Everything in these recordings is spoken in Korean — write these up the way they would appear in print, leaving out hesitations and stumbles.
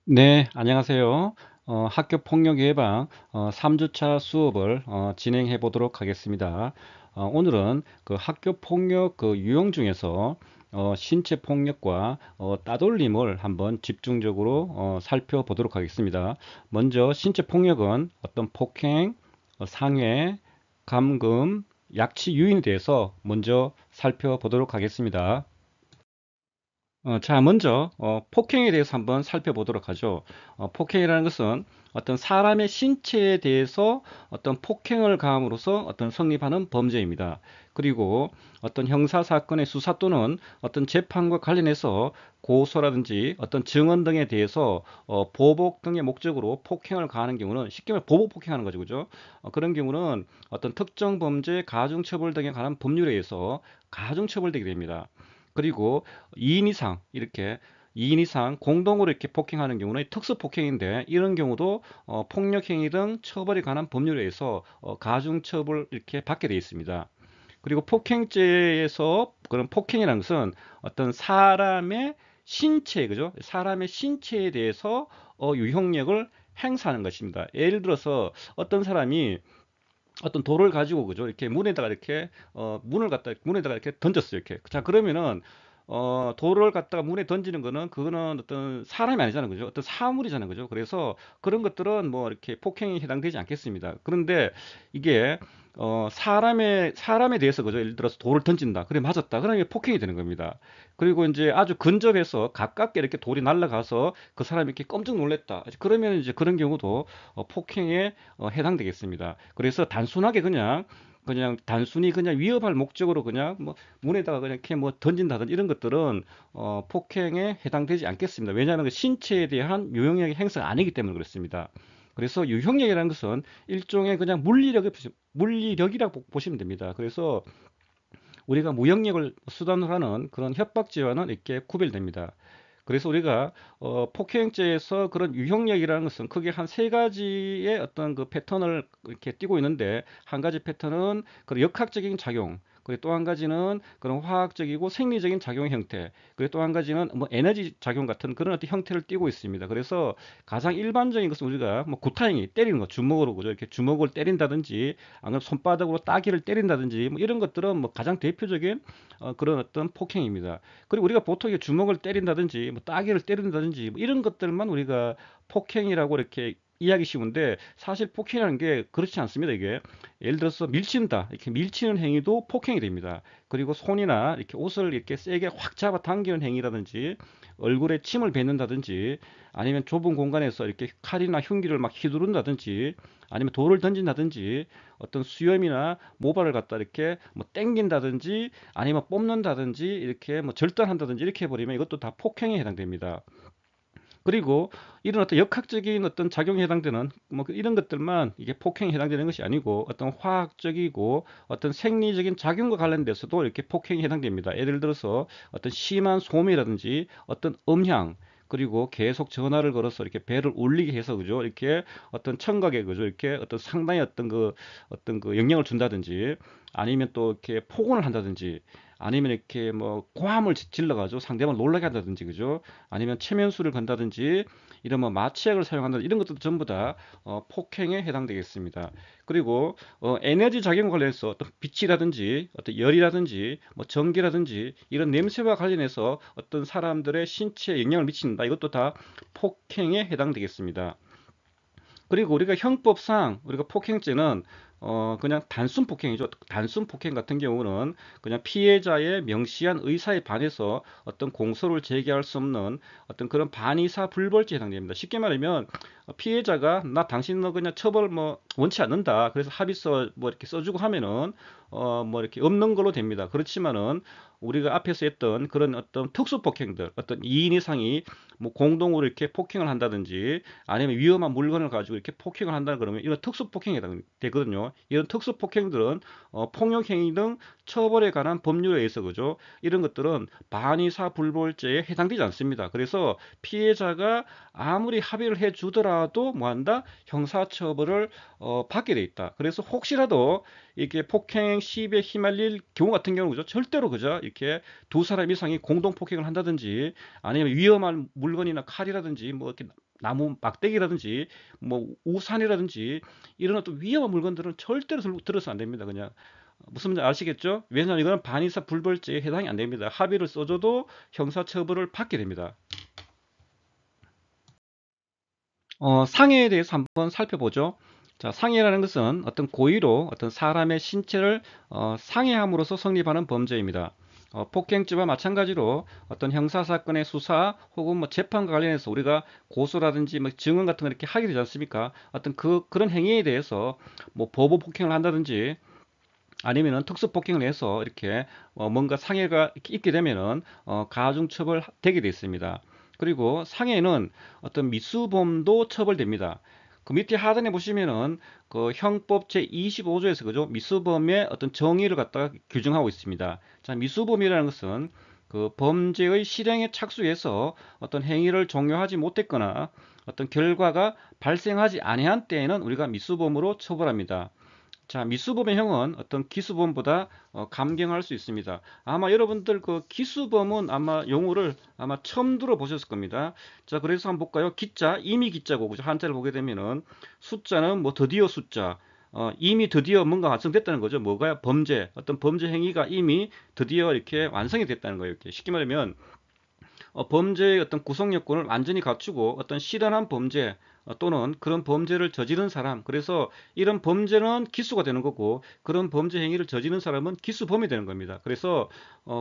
네, 안녕하세요. 학교 폭력 예방 3주차 수업을 진행해 보도록 하겠습니다. 오늘은 그 학교 폭력 그 유형 중에서 신체 폭력과 따돌림을 한번 집중적으로 살펴보도록 하겠습니다. 먼저 신체 폭력은 어떤 폭행, 상해, 감금, 약치 유인에 대해서 먼저 살펴보도록 하겠습니다. 자, 먼저 폭행에 대해서 한번 살펴보도록 하죠. 폭행이라는 것은 어떤 사람의 신체에 대해서 어떤 폭행을 가함으로써 어떤 성립하는 범죄입니다. 그리고 어떤 형사 사건의 수사 또는 어떤 재판과 관련해서 고소라든지 어떤 증언 등에 대해서 보복 등의 목적으로 폭행을 가하는 경우는 쉽게 말해 보복 폭행하는 거죠, 그죠? 그런 경우는 어떤 특정 범죄 가중처벌 등에 관한 법률에 의해서 가중처벌되게 됩니다. 그리고 2인 이상 이렇게 2인 이상 공동으로 이렇게 폭행하는 경우는 특수 폭행인데 이런 경우도 폭력 행위 등 처벌에 관한 법률에 의해서 가중 처벌 이렇게 받게 되어 있습니다. 그리고 폭행죄에서 그런 폭행이라는 것은 어떤 사람의 신체, 그죠? 사람의 신체에 대해서 유형력을 행사하는 것입니다. 예를 들어서 어떤 사람이 어떤 돌을 가지고 그죠? 이렇게 문에다가 이렇게 문을 갖다 문에다가 이렇게 던졌어요. 이렇게. 자, 그러면은 돌을 갖다가 문에 던지는 거는 그거는 어떤 사람이 아니잖아요. 그죠? 어떤 사물이잖아요. 그죠? 그래서 그런 것들은 뭐 이렇게 폭행에 해당되지 않겠습니다. 그런데 이게 사람에 대해서 그죠? 예를 들어서 돌을 던진다. 그래 맞았다. 그러면 이게 폭행이 되는 겁니다. 그리고 이제 아주 근접해서 가깝게 이렇게 돌이 날아가서 그 사람이 이렇게 깜짝 놀랐다. 그러면 이제 그런 경우도 폭행에 해당되겠습니다. 그래서 단순하게 그냥 단순히 그냥 위협할 목적으로 그냥 뭐 문에다가 그냥 이렇게 뭐 던진다든지 이런 것들은 폭행에 해당되지 않겠습니다. 왜냐하면 그 신체에 대한 유형력의 행사가 아니기 때문에 그렇습니다. 그래서 유형력이라는 것은 일종의 그냥 물리력이라고 보시면 됩니다. 그래서 우리가 무형력을 수단으로 하는 그런 협박죄와는 이렇게 구별됩니다. 그래서 우리가 폭행죄에서 그런 유형력이라는 것은 크게 한 세 가지의 어떤 그 패턴을 이렇게 띠고 있는데 한 가지 패턴은 그런 역학적인 작용, 그리고 또 한 가지는 그런 화학적이고 생리적인 작용 형태, 그리고 또 한 가지는 뭐 에너지 작용 같은 그런 어떤 형태를 띠고 있습니다. 그래서 가장 일반적인 것은 우리가 뭐 구타행위 때리는 거 주먹으로 그죠? 이렇게 주먹을 때린다든지 아니면 손바닥으로 따귀를 때린다든지 뭐 이런 것들은 뭐 가장 대표적인 그런 어떤 폭행입니다. 그리고 우리가 보통 이게 주먹을 때린다든지 뭐 따귀를 때린다든지 뭐 이런 것들만 우리가 폭행이라고 이렇게 이해하기 쉬운데 사실 폭행이라는 게 그렇지 않습니다. 이게 예를 들어서 밀친다 이렇게 밀치는 행위도 폭행이 됩니다. 그리고 손이나 이렇게 옷을 이렇게 세게 확 잡아 당기는 행위라든지 얼굴에 침을 뱉는다든지 아니면 좁은 공간에서 이렇게 칼이나 흉기를 막 휘두른다든지 아니면 돌을 던진다든지 어떤 수염이나 모발을 갖다 이렇게 뭐 땡긴다든지 아니면 뽑는다든지 이렇게 뭐 절단한다든지 이렇게 해버리면 이것도 다 폭행에 해당됩니다. 그리고 이런 어떤 역학적인 어떤 작용에 해당되는 뭐 이런 것들만 이게 폭행에 해당되는 것이 아니고 어떤 화학적이고 어떤 생리적인 작용과 관련돼서도 이렇게 폭행에 해당됩니다. 예를 들어서 어떤 심한 소음이라든지 어떤 음향 그리고 계속 전화를 걸어서 이렇게 배를 울리게 해서 그죠 이렇게 어떤 청각에 그죠 이렇게 어떤 상당히 어떤 그 영향을 준다든지 아니면 또 이렇게 폭언을 한다든지 아니면 이렇게 뭐 고함을 질러가지고 상대방을 놀라게 한다든지 그죠 아니면 체면수를 건다든지 이런 뭐 마취약을 사용한다 이런 것도 전부 다 폭행에 해당되겠습니다. 그리고 에너지 작용 관련해서 어떤 빛이라든지 어떤 열이라든지 뭐 전기라든지 이런 냄새와 관련해서 어떤 사람들의 신체에 영향을 미친다. 이것도 다 폭행에 해당되겠습니다. 그리고 우리가 형법상 우리가 폭행죄는 그냥 단순 폭행이죠. 단순 폭행 같은 경우는 그냥 피해자의 명시한 의사에 반해서 어떤 공소를 제기할 수 없는 어떤 그런 반의사 불벌죄에 해당됩니다. 쉽게 말하면 피해자가 나 당신 너 그냥 처벌 뭐 원치 않는다. 그래서 합의서 뭐 이렇게 써주고 하면은 뭐 이렇게 없는 걸로 됩니다. 그렇지만은 우리가 앞에서 했던 그런 어떤 특수 폭행들, 어떤 2인 이상이 뭐 공동으로 이렇게 폭행을 한다든지 아니면 위험한 물건을 가지고 이렇게 폭행을 한다 그러면 이런 특수 폭행이 되거든요. 이런 특수 폭행들은 폭력 행위 등 처벌에 관한 법률에 의해서 그죠? 이런 것들은 반의사 불벌죄에 해당되지 않습니다. 그래서 피해자가 아무리 합의를 해 주더라도 뭐한다? 형사처벌을 받게 돼 있다. 그래서 혹시라도 이렇게 폭행 시비에 휘말릴 경우 같은 경우 그죠? 절대로 그죠? 이렇게 두 사람 이상이 공동 폭행을 한다든지 아니면 위험한 물건이나 칼이라든지 뭐 이렇게 나무 막대기라든지 뭐 우산이라든지 이런 어떤 위험한 물건들은 절대로 들어서 안 됩니다. 그냥 무슨 말인지 아시겠죠? 왜냐하면 이거는 반의사 불벌죄에 해당이 안 됩니다. 합의를 써줘도 형사처벌을 받게 됩니다. 상해에 대해서 한번 살펴보죠. 자, 상해라는 것은 어떤 고의로 어떤 사람의 신체를 상해함으로써 성립하는 범죄입니다. 폭행죄와 마찬가지로 어떤 형사사건의 수사 혹은 뭐 재판과 관련해서 우리가 고소라든지 뭐 증언 같은 거 이렇게 하게 되지 않습니까? 어떤 그런 행위에 대해서 뭐 보복 폭행을 한다든지 아니면은 특수 폭행을 해서 이렇게 뭔가 상해가 이렇게 있게 되면은 가중처벌 되게 되어 있습니다. 그리고 상해는 어떤 미수범도 처벌됩니다. 그 밑에 하단에 보시면은 그 형법 제 25조에서 그죠 미수범의 어떤 정의를 갖다가 규정하고 있습니다. 자, 미수범이라는 것은 그 범죄의 실행에 착수해서 어떤 행위를 종료하지 못했거나 어떤 결과가 발생하지 아니한 때에는 우리가 미수범으로 처벌합니다. 자, 미수범의 형은 어떤 기수범보다 감경할 수 있습니다. 아마 여러분들 그 기수범은 아마 용어를 아마 처음 들어보셨을 겁니다. 자, 그래서 한번 볼까요? 기자, 이미 기자고, 그죠? 한자를 보게 되면은 숫자는 뭐 드디어 숫자, 이미 드디어 뭔가 완성됐다는 거죠. 뭐가 범죄, 어떤 범죄 행위가 이미 드디어 이렇게 완성이 됐다는 거예요. 이렇게 쉽게 말하면 범죄의 어떤 구성 요건을 완전히 갖추고 어떤 실현한 범죄 또는 그런 범죄를 저지른 사람, 그래서 이런 범죄는 기수가 되는 거고 그런 범죄 행위를 저지른 사람은 기수범이 되는 겁니다. 그래서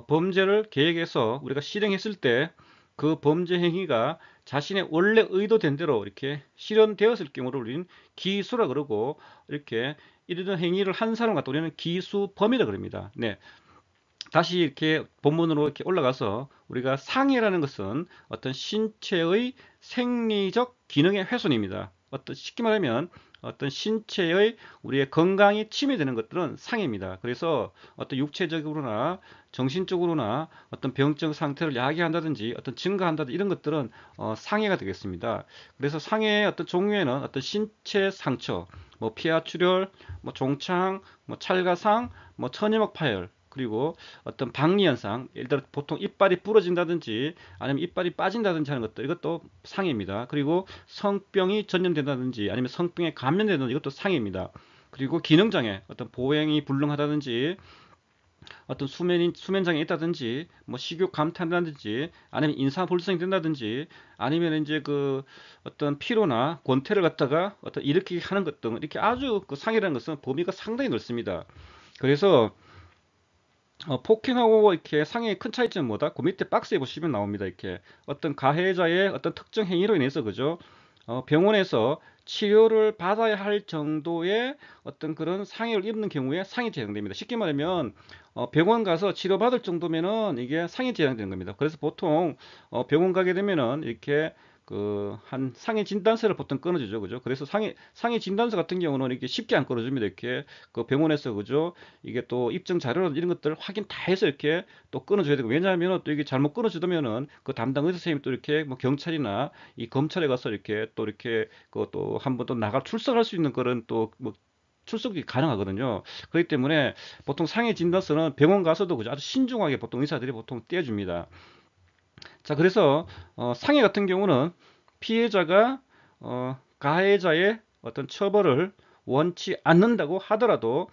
범죄를 계획해서 우리가 실행했을 때 그 범죄 행위가 자신의 원래 의도된 대로 이렇게 실현되었을 경우를 우리는 기수라 그러고, 이렇게 이런 행위를 한 사람 같은 우리는 기수범이라 그럽니다. 네. 다시 이렇게 본문으로 이렇게 올라가서 우리가 상해라는 것은 어떤 신체의 생리적 기능의 훼손입니다. 어떤 쉽게 말하면 어떤 신체의 우리의 건강이 침해되는 것들은 상해입니다. 그래서 어떤 육체적으로나 정신적으로나 어떤 병적 상태를 야기한다든지 어떤 증가한다든지 이런 것들은 상해가 되겠습니다. 그래서 상해의 어떤 종류에는 어떤 신체 상처, 뭐 피하 출혈, 뭐 종창, 뭐 찰가상, 뭐 천연막 파열, 그리고 어떤 박리 현상, 예를 들어 보통 이빨이 부러진다든지 아니면 이빨이 빠진다든지 하는 것들, 이것도 상해입니다. 그리고 성병이 전염된다든지 아니면 성병에 감염된다든지 이것도 상해입니다. 그리고 기능장애, 어떤 보행이 불능하다든지 어떤 수면장애 있다든지 뭐 식욕 감탄이라든지 아니면 인사불성이 된다든지 아니면 이제 그 어떤 피로나 권태를 갖다가 어떤 일으키게 하는 것 등 이렇게 아주 그 상해라는 것은 범위가 상당히 넓습니다. 그래서 폭행하고 이렇게 상해의 큰 차이점은 뭐다? 그 밑에 박스에 보시면 나옵니다. 이렇게 어떤 가해자의 어떤 특정 행위로 인해서 그죠? 병원에서 치료를 받아야 할 정도의 어떤 그런 상해를 입는 경우에 상해죄 해당됩니다. 쉽게 말하면 병원 가서 치료받을 정도면은 이게 상해죄 해당되는 겁니다. 그래서 보통 병원 가게 되면은 이렇게 그 한 상해 진단서를 보통 끊어주죠, 그죠? 그래서 상해 진단서 같은 경우는 이렇게 쉽게 안 끊어줍니다. 이렇게 그 병원에서 그죠? 이게 또 입증 자료나 이런 것들 확인 다 해서 이렇게 또 끊어줘야 되고, 왜냐하면 또 이게 잘못 끊어주면은 그 담당 의사 선생님이 또 이렇게 뭐 경찰이나 이 검찰에 가서 이렇게 또 이렇게 그또 한 번 또 나가 출석할 수 있는 그런 또 뭐 출석이 가능하거든요. 그렇기 때문에 보통 상해 진단서는 병원 가서도 그죠? 아주 신중하게 보통 의사들이 보통 떼어줍니다. 자, 그래서 상해 같은 경우는 피해자가 가해자의 어떤 처벌을 원치 않는다고 하더라도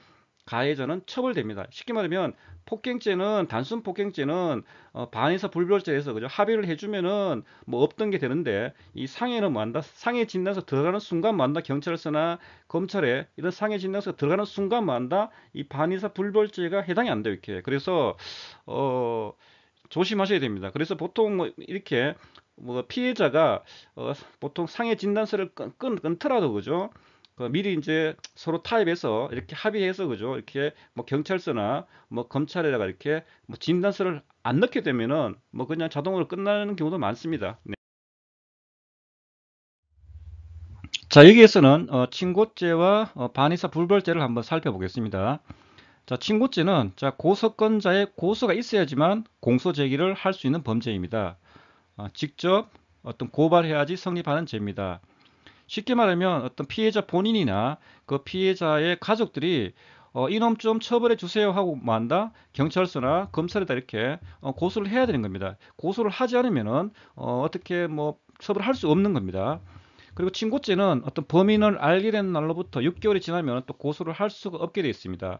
가해자는 처벌됩니다. 쉽게 말하면 폭행죄는 단순 폭행죄는 반의사 불벌죄에서 그죠 합의를 해주면은 뭐 없던 게 되는데, 이 상해는 뭐한다? 상해 진단서 들어가는 순간 뭐한다? 경찰서나 검찰에 이런 상해 진단서 들어가는 순간 뭐한다? 이 반의사 불벌죄가 해당이 안 돼요. 이렇게. 그래서 어 조심하셔야 됩니다. 그래서 보통 뭐 이렇게 뭐 피해자가 보통 상해 진단서를 끊더라도 그죠? 그 미리 이제 서로 타협해서 이렇게 합의해서 그죠? 이렇게 뭐 경찰서나 뭐 검찰에다가 이렇게 뭐 진단서를 안 넣게 되면은 뭐 그냥 자동으로 끝나는 경우도 많습니다. 네. 자, 여기에서는 친고죄와 반의사 불벌죄를 한번 살펴보겠습니다. 자, 친고죄는 자, 고소권자의 고소가 있어야지만 공소 제기를 할 수 있는 범죄입니다. 직접 어떤 고발해야지 성립하는 죄입니다. 쉽게 말하면 어떤 피해자 본인이나 그 피해자의 가족들이 이놈 좀 처벌해 주세요 하고 만다 경찰서나 검찰에다 이렇게 고소를 해야 되는 겁니다. 고소를 하지 않으면은 어떻게 뭐 처벌할 수 없는 겁니다. 그리고 친고죄는 어떤 범인을 알게 된 날로부터 6개월이 지나면 또 고소를 할 수가 없게 되어 있습니다.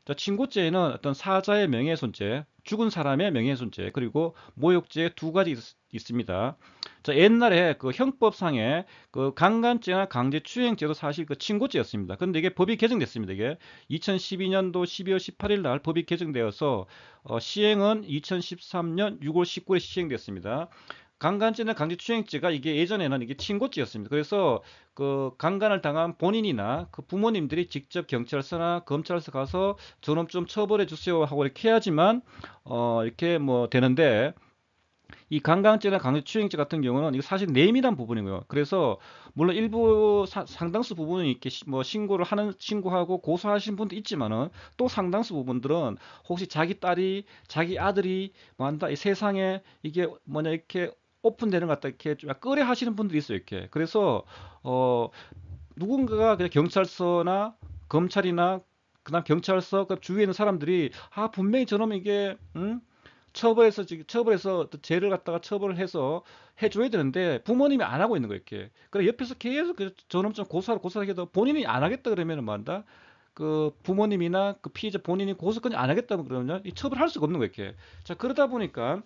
자, 친고죄에는 어떤 사자의 명예훼손죄, 죽은 사람의 명예훼손죄, 그리고 모욕죄 두 가지 있습니다. 자, 옛날에 그 형법상에 그 강간죄나 강제추행죄도 사실 그 친고죄였습니다. 그런데 이게 법이 개정됐습니다. 이게 2012년도 12월 18일 날 법이 개정되어서 시행은 2013년 6월 19일에 시행됐습니다. 강간죄나 강제추행죄가 이게 예전에는 이게 친고죄였습니다. 그래서 그 강간을 당한 본인이나 그 부모님들이 직접 경찰서나 검찰서 가서 저놈 좀 처벌해 주세요 하고 이렇게 해야지만 이렇게 뭐 되는데, 이 강간죄나 강제추행죄 같은 경우는 이거 사실 내밀한 부분이고요. 그래서 물론 일부 상당수 부분은 이렇게 뭐 신고하고 고소하신 분도 있지만은, 또 상당수 부분들은 혹시 자기 딸이 자기 아들이 뭐 한다 이 세상에 이게 뭐냐 이렇게 오픈되는 것 같다 이렇게 좀 꺼려 하시는 분들이 있어요. 이렇게 그래서 어 누군가가 그냥 경찰서나 검찰이나 그다음 경찰서 그 주위에 있는 사람들이 분명히 저놈 이게 처벌해서 또 죄를 갖다가 처벌을 해서 해줘야 되는데 부모님이 안 하고 있는 거예요. 이렇게 그래 옆에서 계속 저놈 좀 고소하라 해도 본인이 안 하겠다 그러면은 뭐 한다, 그 부모님이나 그 피해자 본인이 고소까지 안 하겠다면 그러면 이 처벌할 수가 없는 거예요. 이렇게 자, 그러다 보니까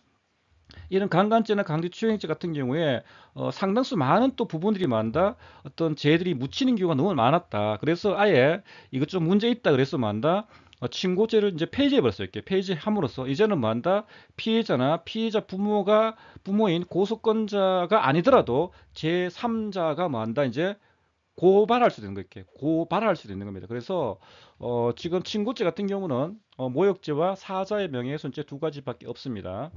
이런 강간죄나 강제추행죄 같은 경우에 상당수 많은 또 부분들이 많다. 어떤 죄들이 묻히는 경우가 너무 많았다. 그래서 아예 이것 좀 문제 있다. 그래서 만다. 친고죄를 이제 폐지해 버렸어요. 이렇게 폐지함으로써 이제는 만다. 피해자나 피해자 부모인 고소권자가 아니더라도 제3자가 만다. 이제 고발할 수 있는 거, 이렇게 고발할 수 있는 겁니다. 그래서 지금 친고죄 같은 경우는 모욕죄와 사자의 명예훼손죄 두 가지밖에 없습니다.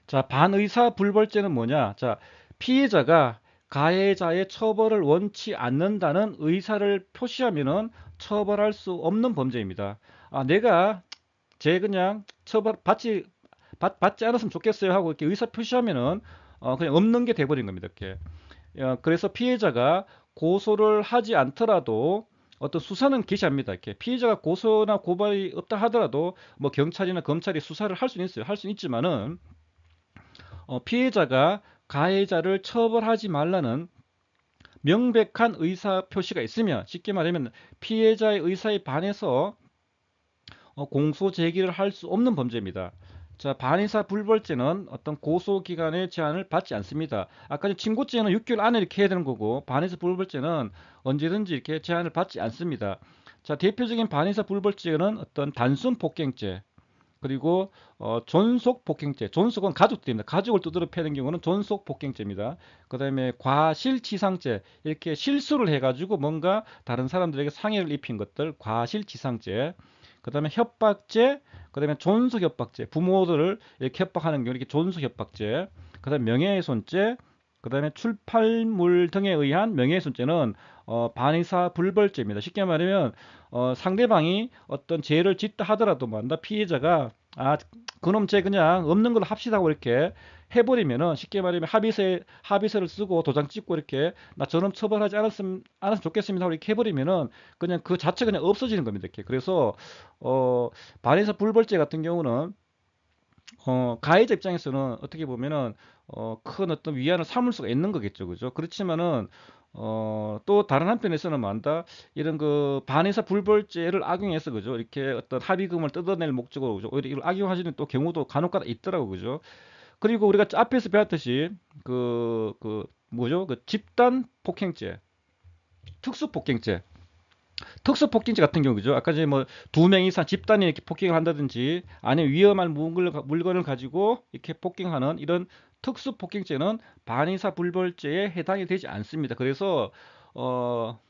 자, 반의사 불벌죄는 뭐냐? 자, 피해자가 가해자의 처벌을 원치 않는다는 의사를 표시하면은 처벌할 수 없는 범죄입니다. 내가 그냥 받지 않았으면 좋겠어요 하고 이렇게 의사 표시하면은 그냥 없는 게 돼버린 겁니다. 이렇게. 그래서 피해자가 고소를 하지 않더라도 어떤 수사는 개시합니다. 이렇게 피해자가 고소나 고발이 없다 하더라도 뭐 경찰이나 검찰이 수사를 할 수는 있어요. 할 수는 있지만은 피해자가 가해자를 처벌하지 말라는 명백한 의사 표시가 있으면, 쉽게 말하면 피해자의 의사에 반해서 공소 제기를 할 수 없는 범죄입니다. 자, 반의사 불벌죄는 어떤 고소 기간의 제한을 받지 않습니다. 아까 친고죄는 6개월 안에 이렇게 해야 되는 거고, 반의사 불벌죄는 언제든지 이렇게 제한을 받지 않습니다. 자, 대표적인 반의사 불벌죄는 어떤 단순 폭행죄, 그리고 존속 폭행죄, 존속은 가족들입니다. 가족을 두드러 패는 경우는 존속 폭행죄입니다. 그 다음에 과실치상죄, 이렇게 실수를 해가지고 뭔가 다른 사람들에게 상해를 입힌 것들, 과실치상죄. 그 다음에 협박죄, 그 다음에 존속협박죄, 부모들을 이렇게 협박하는 경우 이렇게 존속협박죄. 그 다음에 명예훼손죄, 그 다음에 출판물 등에 의한 명예훼손죄는 반의사 불벌죄입니다. 쉽게 말하면 상대방이 어떤 죄를 짓다 하더라도 만다 피해자가 그놈 죄 그냥 없는 걸로 합시다 하고 이렇게 해버리면은, 쉽게 말하면 합의서를 쓰고 도장 찍고 이렇게 나 저놈 처벌하지 않았으면 좋겠습니다 하고 이렇게 해버리면은 그냥 그 자체 그냥 없어지는 겁니다. 이렇게. 그래서 반의사 불벌죄 같은 경우는 가해자 입장에서는 어떻게 보면은 큰 어떤 위안을 삼을 수가 있는 거겠죠, 그죠? 그렇지만은 또 다른 한편에서는 만다 이런 그 반의사 불벌죄를 악용해서 그죠? 이렇게 어떤 합의금을 뜯어낼 목적으로 그죠? 오히려 이걸 악용하시는 또 경우도 간혹가다 있더라고, 그죠? 그리고 우리가 앞에서 배웠듯이 뭐죠? 그 집단 폭행죄, 특수 폭행죄. 특수폭행죄 같은 경우죠. 아까 전에 뭐 두 명 이상 집단이 이렇게 폭행을 한다든지 아니면 위험한 물건을 가지고 이렇게 폭행하는 이런 특수폭행죄는 반의사 불벌죄에 해당이 되지 않습니다. 그래서 어,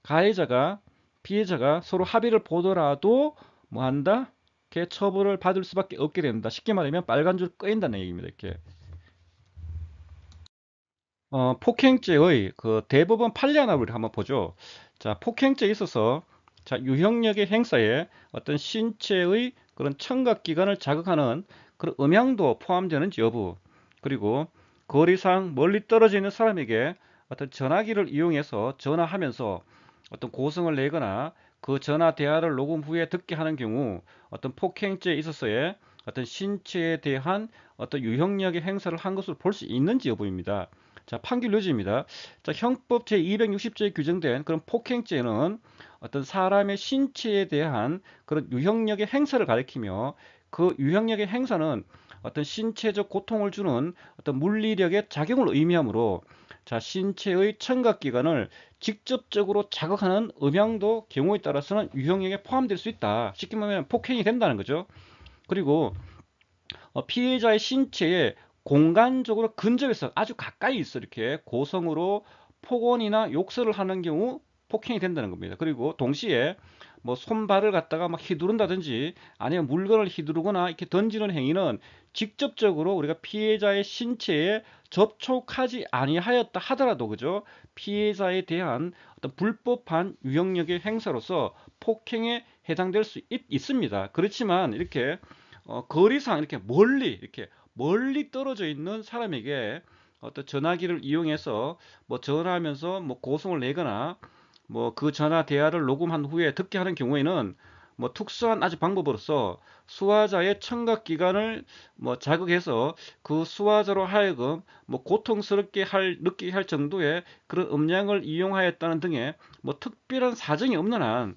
가해자가 피해자가 서로 합의를 보더라도 뭐 한다? 이렇게 처벌을 받을 수밖에 없게 된다. 쉽게 말하면 빨간 줄 끄인다는 얘기입니다. 이렇게. 폭행죄의 그 대법원 판례하나를 우리 한번 보죠. 자, 폭행죄에 있어서 자, 유형력의 행사에 어떤 신체의 그런 청각기관을 자극하는 그런 음향도 포함되는지 여부, 그리고 거리상 멀리 떨어져 있는 사람에게 어떤 전화기를 이용해서 전화하면서 어떤 고성을 내거나 그 전화 대화를 녹음 후에 듣게 하는 경우 어떤 폭행죄에 있어서의 어떤 신체에 대한 어떤 유형력의 행사를 한 것으로 볼 수 있는지 여부입니다. 자, 판결 요지입니다. 자, 형법 제260조에 규정된 그런 폭행죄는 어떤 사람의 신체에 대한 그런 유형력의 행사를 가리키며 그 유형력의 행사는 어떤 신체적 고통을 주는 어떤 물리력의 작용을 의미하므로 자, 신체의 청각기관을 직접적으로 자극하는 음향도 경우에 따라서는 유형력에 포함될 수 있다. 쉽게 말하면 폭행이 된다는 거죠. 그리고 피해자의 신체에 공간적으로 근접해서 아주 가까이 있어 이렇게 고성으로 폭언이나 욕설을 하는 경우 폭행이 된다는 겁니다. 그리고 동시에 뭐 손발을 갖다가 막 휘두른다든지 아니면 물건을 휘두르거나 이렇게 던지는 행위는 직접적으로 우리가 피해자의 신체에 접촉하지 아니하였다 하더라도 그죠? 피해자에 대한 어떤 불법한 유형력의 행사로서 폭행에 해당될 수 있습니다. 그렇지만 이렇게 거리상 이렇게 멀리 떨어져 있는 사람에게 어떤 전화기를 이용해서 뭐 전화하면서 뭐 고성을 내거나 뭐 그 전화 대화를 녹음한 후에 듣게 하는 경우에는 뭐 특수한 아주 방법으로서 수화자의 청각기관을 뭐 자극해서 그 수화자로 하여금 뭐 고통스럽게 느끼게 할 정도의 그런 음량을 이용하였다는 등의 뭐 특별한 사정이 없는 한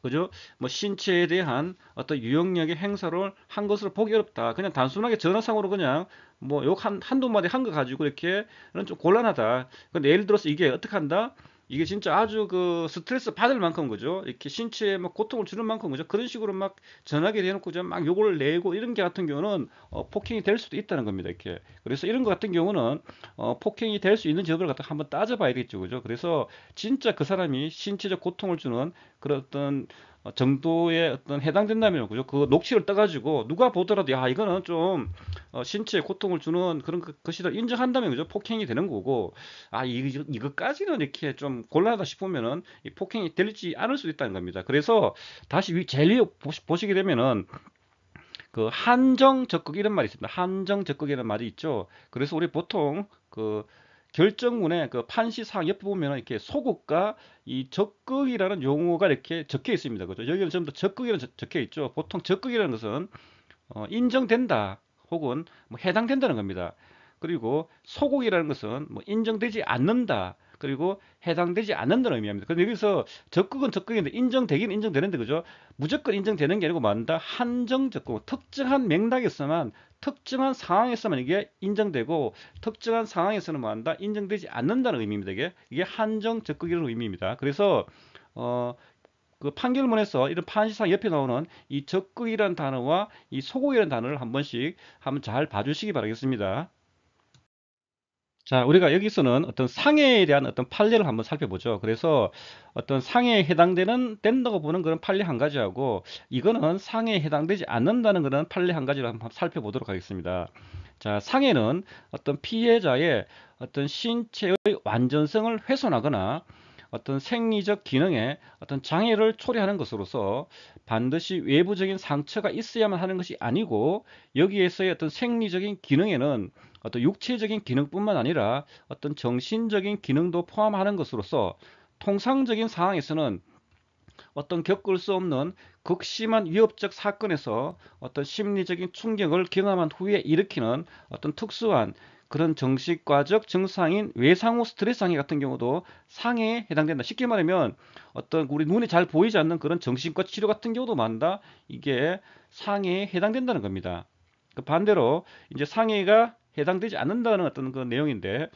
그죠? 뭐 신체에 대한 어떤 유형력의 행사를 한 것으로 보기 어렵다. 그냥 단순하게 전화상으로 그냥 뭐 욕 한두 마디 한 거 가지고 이렇게는 좀 곤란하다. 근데 예를 들어서 이게 어떻게 한다? 이게 진짜 아주 그 스트레스 받을 만큼 그죠? 이렇게 신체에 막 고통을 주는 만큼 그죠? 그런 식으로 막 전화기 대놓고 막 욕을 내고 이런 게 같은 경우는 폭행이 될 수도 있다는 겁니다. 이렇게. 그래서 이런 것 같은 경우는 폭행이 될 수 있는 여부를 갖다 한번 따져봐야겠죠. 그죠? 그래서 진짜 그 사람이 신체적 고통을 주는 그런 어떤 정도의 어떤 해당된다면 그죠? 그 녹취를 떠가지고 누가 보더라도 야 이거는 좀 신체에 고통을 주는 그런 것이다 인정한다면 그죠? 폭행이 되는 거고 아 이거까지는 이렇게 좀 곤란하다 싶으면은 이 폭행이 되지 않을 수도 있다는 겁니다. 그래서 다시 제일 위에 보시게 되면은 그 한정 적극 이런 말이 있습니다. 한정 적극이라는 말이 있죠. 그래서 우리 보통 그 결정문에 그 판시 사항 옆에 보면 이렇게 소극과 이 적극이라는 용어가 이렇게 적혀 있습니다. 그죠? 여기는 전부 다 적극이라는 적혀 있죠. 보통 적극이라는 것은 인정된다 혹은 뭐 해당된다는 겁니다. 그리고 소극이라는 것은 뭐 인정되지 않는다. 그리고 해당되지 않는다는 의미입니다. 그런데 여기서 적극은 적극인데 인정되기는 인정되는데 그죠? 무조건 인정되는 게 아니고 뭐한다? 한정 적극, 특정한 맥락에서만 특정한 상황에서만 이게 인정되고 특정한 상황에서는 뭐한다? 인정되지 않는다는 의미입니다. 이게 한정 적극이라는 의미입니다. 그래서 어, 그 판결문에서 이런 판시상 옆에 나오는 이 적극이라는 단어와 이 소극이라는 단어를 한 번씩 한번 잘 봐주시기 바라겠습니다. 자, 우리가 여기서는 어떤 상해에 대한 어떤 판례를 한번 살펴보죠. 그래서 어떤 상해에 된다고 보는 그런 판례 한 가지하고 이거는 상해에 해당되지 않는다는 그런 판례 한 가지를 한번 살펴보도록 하겠습니다. 자, 상해는 어떤 피해자의 어떤 신체의 완전성을 훼손하거나 어떤 생리적 기능에 어떤 장애를 초래하는 것으로서 반드시 외부적인 상처가 있어야만 하는 것이 아니고 여기에서의 어떤 생리적인 기능에는 어떤 육체적인 기능뿐만 아니라 어떤 정신적인 기능도 포함하는 것으로서 통상적인 상황에서는 어떤 겪을 수 없는 극심한 위협적 사건에서 어떤 심리적인 충격을 경험한 후에 일으키는 어떤 특수한 그런 정신과적 증상인 외상후 스트레스 장애 같은 경우도 상해에 해당된다. 쉽게 말하면 어떤 우리 눈에 잘 보이지 않는 그런 정신과 치료 같은 경우도 많다. 이게 상해에 해당된다는 겁니다. 그 반대로 이제 상해가 해당되지 않는다는 어떤 그 내용인데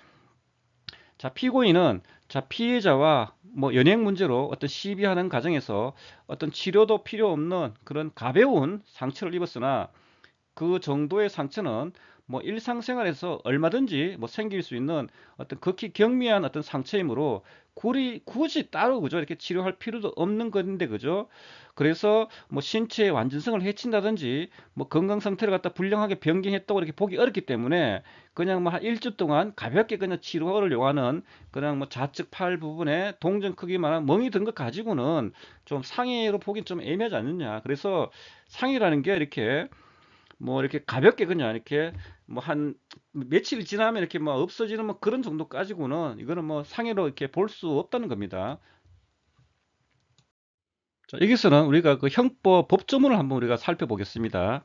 자, 피고인은 자, 피해자와 뭐 연행 문제로 어떤 시비하는 과정에서 어떤 치료도 필요 없는 그런 가벼운 상처를 입었으나 그 정도의 상처는 뭐 일상생활에서 얼마든지 뭐 생길 수 있는 어떤 극히 경미한 어떤 상처이므로 굳이 따로 그죠 이렇게 치료할 필요도 없는 건데 그죠 그래서 뭐 신체의 완전성을 해친다든지 뭐 건강 상태를 갖다 불량하게 변경했다고 이렇게 보기 어렵기 때문에 그냥 뭐 한 일주 동안 가볍게 그냥 치료를 요하는 그냥 뭐 좌측 팔 부분에 동전 크기만한 멍이 든 것 가지고는 좀 상해로 보긴 좀 애매하지 않느냐 그래서 상해라는 게 이렇게 뭐 이렇게 가볍게 그냥 이렇게 뭐 한 며칠 지나면 이렇게 뭐 없어지는 뭐 그런 정도 가지고는 이거는 뭐 상해로 이렇게 볼 수 없다는 겁니다. 자, 여기서는 우리가 그 형법 법조문을 한번 우리가 살펴보겠습니다.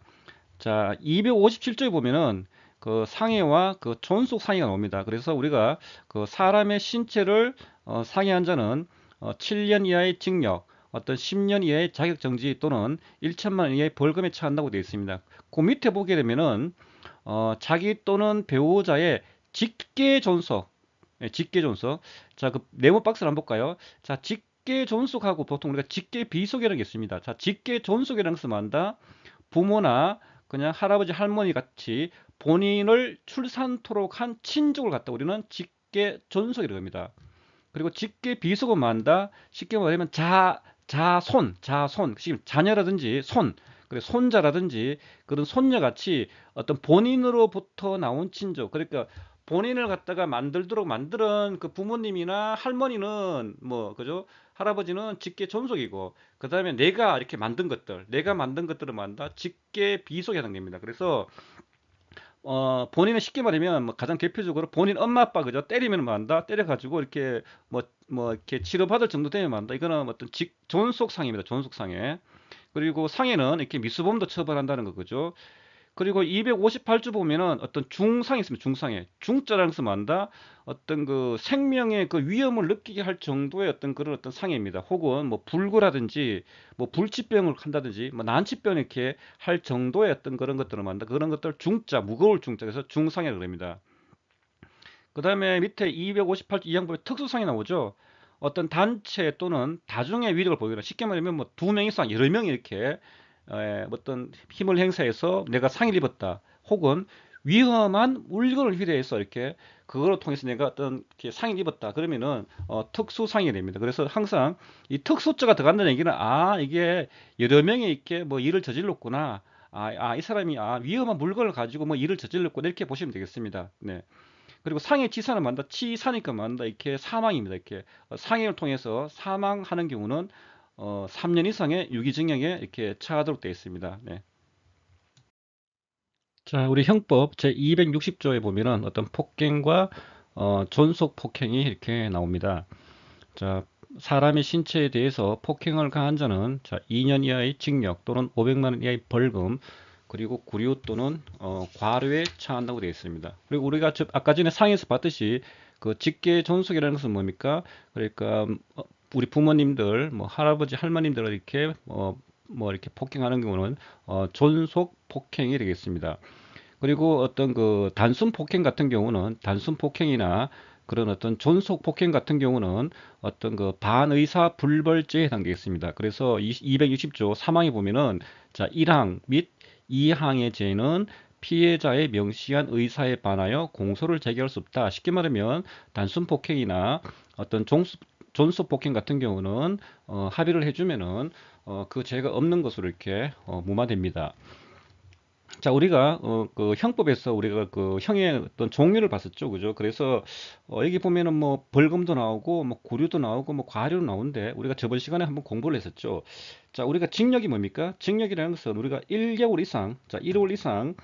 자, 257조에 보면은 그 상해와 그 존속 상해가 나옵니다. 그래서 우리가 그 사람의 신체를 상해한 자는 7년 이하의 징역, 어떤 10년 이하의 자격정지 또는 1천만 원 이하의 벌금에 처한다고 되어 있습니다. 그 밑에 보게 되면은 자기 또는 배우자의 직계 존속, 예, 직계 존속. 자, 그 네모 박스를 한번 볼까요? 자, 직계 존속하고 보통 우리가 직계 비속이라는 게 있습니다. 자, 직계 존속이라는 것은 뭐다? 부모나 그냥 할아버지 할머니 같이 본인을 출산토록 한 친족을 갖다 우리는 직계 존속이라고 합니다. 그리고 직계 비속은 뭐한다? 쉽게 말하면 자손, 지금 자녀라든지 손, 그리고 손자라든지 그런 손녀같이 어떤 본인으로부터 나온 친족, 그러니까 본인을 갖다가 만들도록 만드는 그 부모님이나 할머니는 뭐 그죠? 할아버지는 직계 존속이고 그 다음에 내가 만든 것들을 뭐한다? 직계 비속에 해당됩니다. 그래서 본인은 쉽게 말하면 뭐 가장 대표적으로 본인 엄마 아빠 그죠? 때리면 뭐 한다? 때려가지고 이렇게 뭐 이렇게 치료받을 정도 되면 뭐 한다? 이거는 어떤 존속상해입니다. 존속상해. 그리고 상해는 이렇게 미수범도 처벌한다는 거 그죠? 그리고 258조 보면은 어떤 중상이 있습니다. 중상해. 중자라는 것은 뭐한다? 어떤 그 생명의 그 위험을 느끼게 할 정도의 어떤 그런 어떤 상해입니다. 혹은 뭐 불구라든지 뭐 불치병을 한다든지 뭐 난치병 이렇게 할 정도의 어떤 그런 것들을 말한다. 그런 것들 중자, 무거울 중자. 그래서 중상해라고 합니다. 그 다음에 밑에 258조 2항법에 특수상이 나오죠. 어떤 단체 또는 다중의 위력을 보이거나 쉽게 말하면 뭐 두 명 이상 여러 명이 이렇게 어떤 힘을 행사해서 내가 상해를 입었다. 혹은 위험한 물건을 휘대해서 이렇게 그거를 통해서 내가 어떤 이렇게 상해를 입었다. 그러면은 특수상해가 됩니다. 그래서 항상 이 특수자가 들어간다는 얘기는 이게 여러 명이 이렇게 뭐 일을 저질렀구나. 이 사람이 위험한 물건을 가지고 뭐 일을 저질렀구나 이렇게 보시면 되겠습니다. 네. 그리고 상해 치사는 만다 치사니까 만다 이렇게 사망입니다. 이렇게 상해를 통해서 사망하는 경우는 3년 이상의 유기징역에 이렇게 처하도록 되어 있습니다. 네. 자, 우리 형법 제 260조에 보면은 어떤 폭행과 존속 폭행이 이렇게 나옵니다. 자, 사람의 신체에 대해서 폭행을 가한 자는 자, 2년 이하의 징역 또는 500만 원 이하의 벌금 그리고 구류 또는 과료에 처한다고 되어 있습니다. 그리고 우리가 아까 전에 상에서 봤듯이 그 직계 존속이라는 것은 뭡니까? 그러니까 우리 부모님들, 뭐 할아버지 할머님들을 이렇게 뭐 이렇게 폭행하는 경우는 존속 폭행이 되겠습니다. 그리고 어떤 그 단순 폭행 같은 경우는 단순 폭행이나 그런 어떤 존속 폭행 같은 경우는 어떤 그 반의사 불벌죄에 해당되겠습니다. 그래서 260조 3항에 보면은 자 1항 및 2항의 죄는 피해자의 명시한 의사에 반하여 공소를 제기할 수 없다. 쉽게 말하면 단순 폭행이나 어떤 존속 폭행 같은 경우는 합의를 해주면은 그 죄가 없는 것으로 이렇게 무마됩니다. 자, 우리가 그 형법에서 우리가 그 형의 어떤 종류를 봤었죠, 그죠? 그래서 여기 보면은 뭐 벌금도 나오고 뭐 구류도 나오고 뭐 과료도 나오는데 우리가 저번 시간에 한번 공부를 했었죠. 자, 우리가 징역이 뭡니까? 징역이라는 것은 우리가 1개월 이상, 자, 1월 이상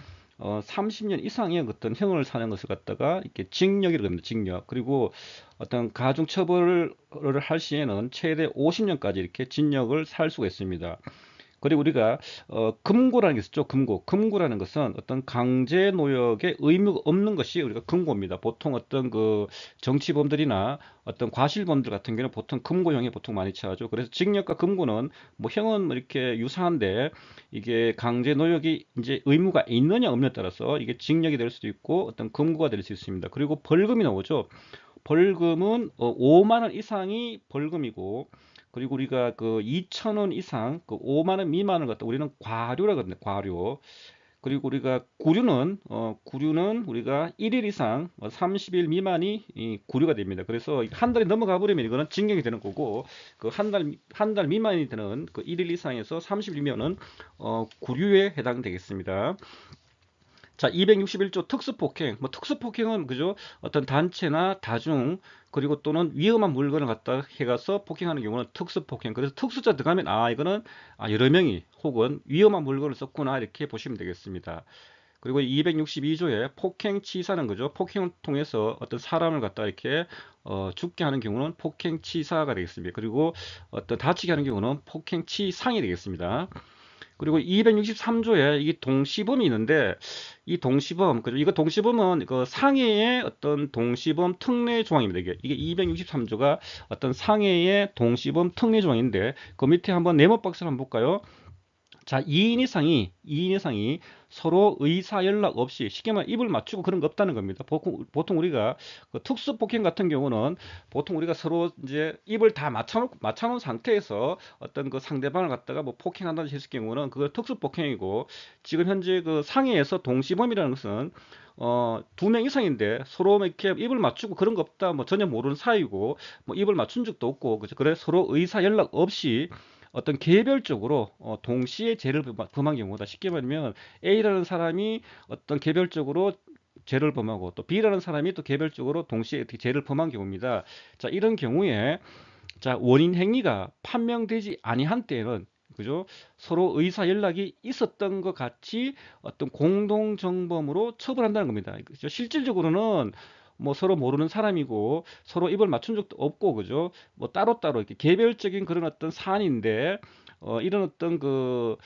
30년 이상의 어떤 형을 사는 것을 갖다가 이렇게 징역이라고 합니다. 징역. 그리고 어떤 가중 처벌을 할 시에는 최대 50년까지 이렇게 징역을 살 수가 있습니다. 그리고 우리가 금고라는 게 있었죠. 금고라는 것은 어떤 강제 노역의 의무가 없는 것이 우리가 금고입니다. 보통 어떤 그 정치범들이나 어떤 과실범들 같은 경우는 보통 금고형에 보통 많이 처하죠. 그래서 징역과 금고는 뭐 형은 뭐 이렇게 유사한데 이게 강제 노역이 이제 의무가 있느냐 없느냐에 따라서 이게 징역이 될 수도 있고 어떤 금고가 될 수 있습니다. 그리고 벌금이 나오죠. 벌금은 5만 원 이상이 벌금이고 그리고 우리가 그 2천 원 이상 그 5만 원 미만을 갖다 우리는 과료라고 합니다. 과료. 그리고 우리가 구류는 우리가 1일 이상 30일 미만이 이 구류가 됩니다. 그래서 한 달이 넘어가 버리면 이거는 징역이 되는 거고 그 한 달 미만이 되는 그 1일 이상에서 30일이면은 구류에 해당되겠습니다. 자, 261조 특수폭행. 뭐 특수폭행은 그죠? 어떤 단체나 다중 그리고 또는 위험한 물건을 갖다 해가서 폭행하는 경우는 특수폭행. 그래서 특수자 들어가면 이거는 여러 명이 혹은 위험한 물건을 썼구나 이렇게 보시면 되겠습니다. 그리고 262조에 폭행치사는 거죠. 폭행을 통해서 어떤 사람을 갖다 이렇게 죽게 하는 경우는 폭행치사가 되겠습니다. 그리고 어떤 다치게 하는 경우는 폭행치상이 되겠습니다. 그리고 263조에 이게 동시범이 있는데 이 동시범, 그죠? 이거 동시범은 그 상해의 어떤 동시범 특례 조항입니다. 이게 263조가 어떤 상해의 동시범 특례 조항인데 그 밑에 한번 네모 박스를 한번 볼까요? 자, 2인 이상이 서로 의사 연락 없이 쉽게 말해 입을 맞추고 그런 거 없다는 겁니다. 보통 우리가 그 특수 폭행 같은 경우는 보통 우리가 서로 이제 입을 다 맞춰놓은 상태에서 어떤 그 상대방을 갖다가 뭐 폭행한다든지 했을 경우는 그거 특수 폭행이고 지금 현재 그 상해에서 동시범이라는 것은 두 명 이상인데 서로 이렇게 입을 맞추고 그런 거 없다, 뭐 전혀 모르는 사이고, 뭐 입을 맞춘 적도 없고, 그죠? 그래 서로 의사 연락 없이 어떤 개별적으로 동시에 죄를 범한 경우다. 쉽게 말하면 A라는 사람이 어떤 개별적으로 죄를 범하고 또 B라는 사람이 또 개별적으로 동시에 죄를 범한 경우입니다. 자, 이런 경우에 자, 원인 행위가 판명되지 아니한 때에는 그죠? 서로 의사 연락이 있었던 것 같이 어떤 공동 정범으로 처벌한다는 겁니다. 그죠? 실질적으로는 뭐 서로 모르는 사람이고 서로 입을 맞춘 적도 없고 그죠? 뭐 따로따로 이렇게 개별적인 그런 어떤 사안인데 이런 어떤 그뭐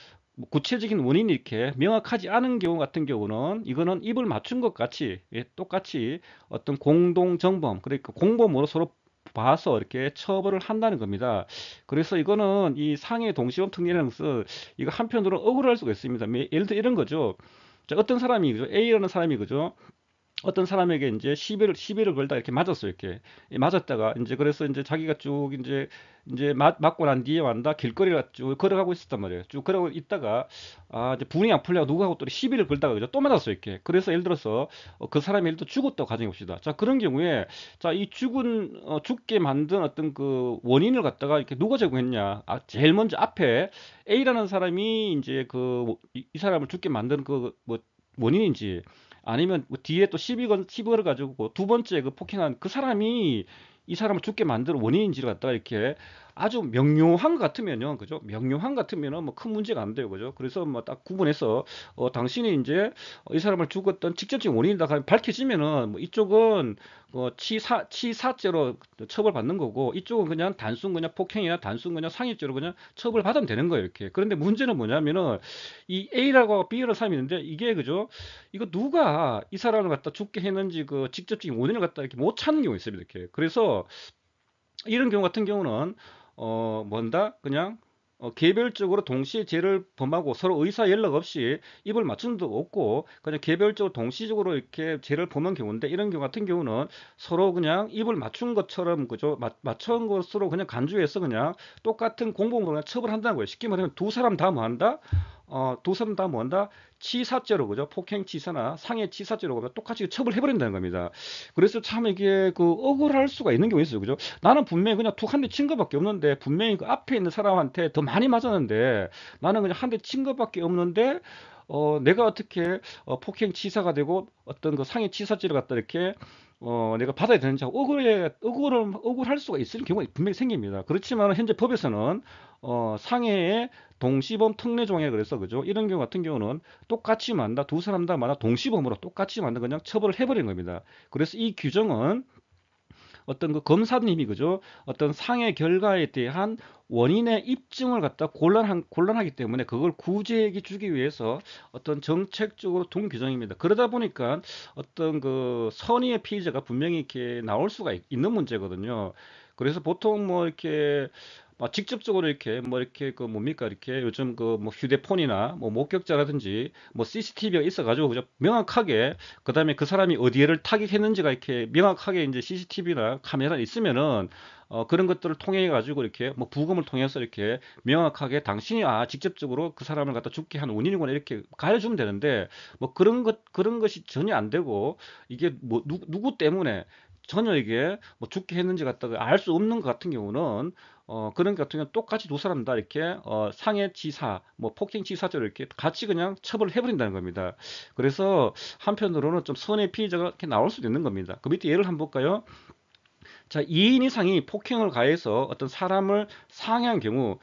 구체적인 원인이 이렇게 명확하지 않은 경우 같은 경우는 이거는 입을 맞춘 것 같이 예, 똑같이 어떤 공동 정범 그러니까 공범으로 서로 봐서 이렇게 처벌을 한다는 겁니다. 그래서 이거는 이 상해 동시범 특례라는 것은 이거 한편으로 억울할 수가 있습니다. 예를 들어 이런 거죠. 자, 어떤 사람이 그죠? A라는 사람이 그죠? 어떤 사람에게 이제 시비를 걸다 이렇게 맞았어요. 이렇게 맞았다가 이제 그래서 이제 자기가 쭉 이제 맞고 난 뒤에 완다 길거리를 쭉 걸어가고 있었단 말이에요. 쭉 걸어가고 있다가 이제 분이 안 풀려고 누구하고 또 시비를 걸다가 그죠? 또 맞았어요. 이렇게. 그래서 예를 들어서 그 사람이 예를 들어 죽었다고 가정해 봅시다. 자, 그런 경우에 자, 이 죽게 만든 어떤 그 원인을 갖다가 이렇게 누가 제공했냐? 제일 먼저 앞에 A라는 사람이 이제 이 사람을 죽게 만든 그 뭐 원인인지 아니면 뭐 뒤에 또 시비 걸 가지고 두 번째 그 폭행한 그 사람이 이 사람을 죽게 만든 원인인지를 갖다가 이렇게 아주 명료한 것 같으면요, 그죠? 명료한 것 같으면은 뭐 큰 문제가 안 돼요, 그죠? 그래서 뭐 딱 구분해서 당신이 이제 이 사람을 죽었던 직접적인 원인이다 밝혀지면은 뭐 이쪽은 치사죄로 처벌받는 거고 이쪽은 그냥 단순 그냥 폭행이나 단순 그냥 상해죄로 그냥 처벌받으면 되는 거예요, 이렇게. 그런데 문제는 뭐냐면은 이 A라고 B라는 사람이 있는데 이게 그죠? 이거 누가 이 사람을 갖다 죽게 했는지 그 직접적인 원인을 갖다 이렇게 못 찾는 경우가 있습니다. 이렇게. 그래서 이런 경우 같은 경우는 뭔다? 그냥 개별적으로 동시에 죄를 범하고 서로 의사 연락 없이 입을 맞춘 도 없고 그냥 개별적으로 동시적으로 이렇게 죄를 범한 경우인데 이런 경우 같은 경우는 서로 그냥 입을 맞춘 것처럼 그죠? 맞춘 것으로 그냥 간주해서 그냥 똑같은 공범으로 그냥 처벌한다는 거예요. 쉽게 말하면 두 사람 다 뭐한다? 두 사람 다 뭐한다? 치사죄로 그죠? 폭행치사나 상해치사죄로 그러면 똑같이 처벌해버린다는 겁니다. 그래서 참 이게 억울할 수가 있는 경우 있어요. 그죠? 나는 분명히 그냥 툭 한 대 친 것밖에 없는데 분명히 그 앞에 있는 사람한테 더 많이 맞았는데 나는 그냥 한 대 친 것밖에 없는데 내가 어떻게 폭행치사가 되고 어떤 그 상해치사죄를 갖다 이렇게 내가 받아야 되는지 하고 억울할 수가 있을 경우가 분명히 생깁니다. 그렇지만 현재 법에서는 상해의 동시범 특례 조항이라 그래서 그죠? 이런 경우 같은 경우는 똑같이 만다 두 사람 다 마다 동시범으로 똑같이 만다 그냥 처벌을 해버리는 겁니다. 그래서 이 규정은 어떤 그 검사님이 그죠? 어떤 상해 결과에 대한 원인의 입증을 갖다 곤란하기 때문에 그걸 구제해 주기 위해서 어떤 정책적으로 둔 규정입니다. 그러다 보니까 어떤 그 선의의 피의자가 분명히 이렇게 나올 수가 있는 문제거든요. 그래서 보통 뭐 이렇게 직접적으로 이렇게 뭐 이렇게 그 뭡니까 이렇게 요즘 그 뭐 휴대폰이나 뭐 목격자라든지 뭐 CCTV가 있어가지고 그죠 명확하게 그다음에 그 사람이 어디를 타격했는지가 이렇게 명확하게 이제 CCTV나 카메라 있으면은 그런 것들을 통해 가지고 이렇게 뭐 부검을 통해서 이렇게 명확하게 당신이 직접적으로 그 사람을 갖다 죽게 한 원인이구나 이렇게 가려주면 되는데 뭐 그런 것이 전혀 안 되고 이게 뭐 누구 때문에 전혀 이게 뭐 죽게 했는지 갖다가 알 수 없는 것 같은 경우는 그런 것 같은 경우는 똑같이 두 사람 다 이렇게 상해치사, 뭐 폭행치사죄로 이렇게 같이 그냥 처벌을 해버린다는 겁니다. 그래서 한편으로는 좀 선의 피의자가 이렇게 나올 수도 있는 겁니다. 그 밑에 예를 한번 볼까요? 자, 2인 이상이 폭행을 가해서 어떤 사람을 상해한 경우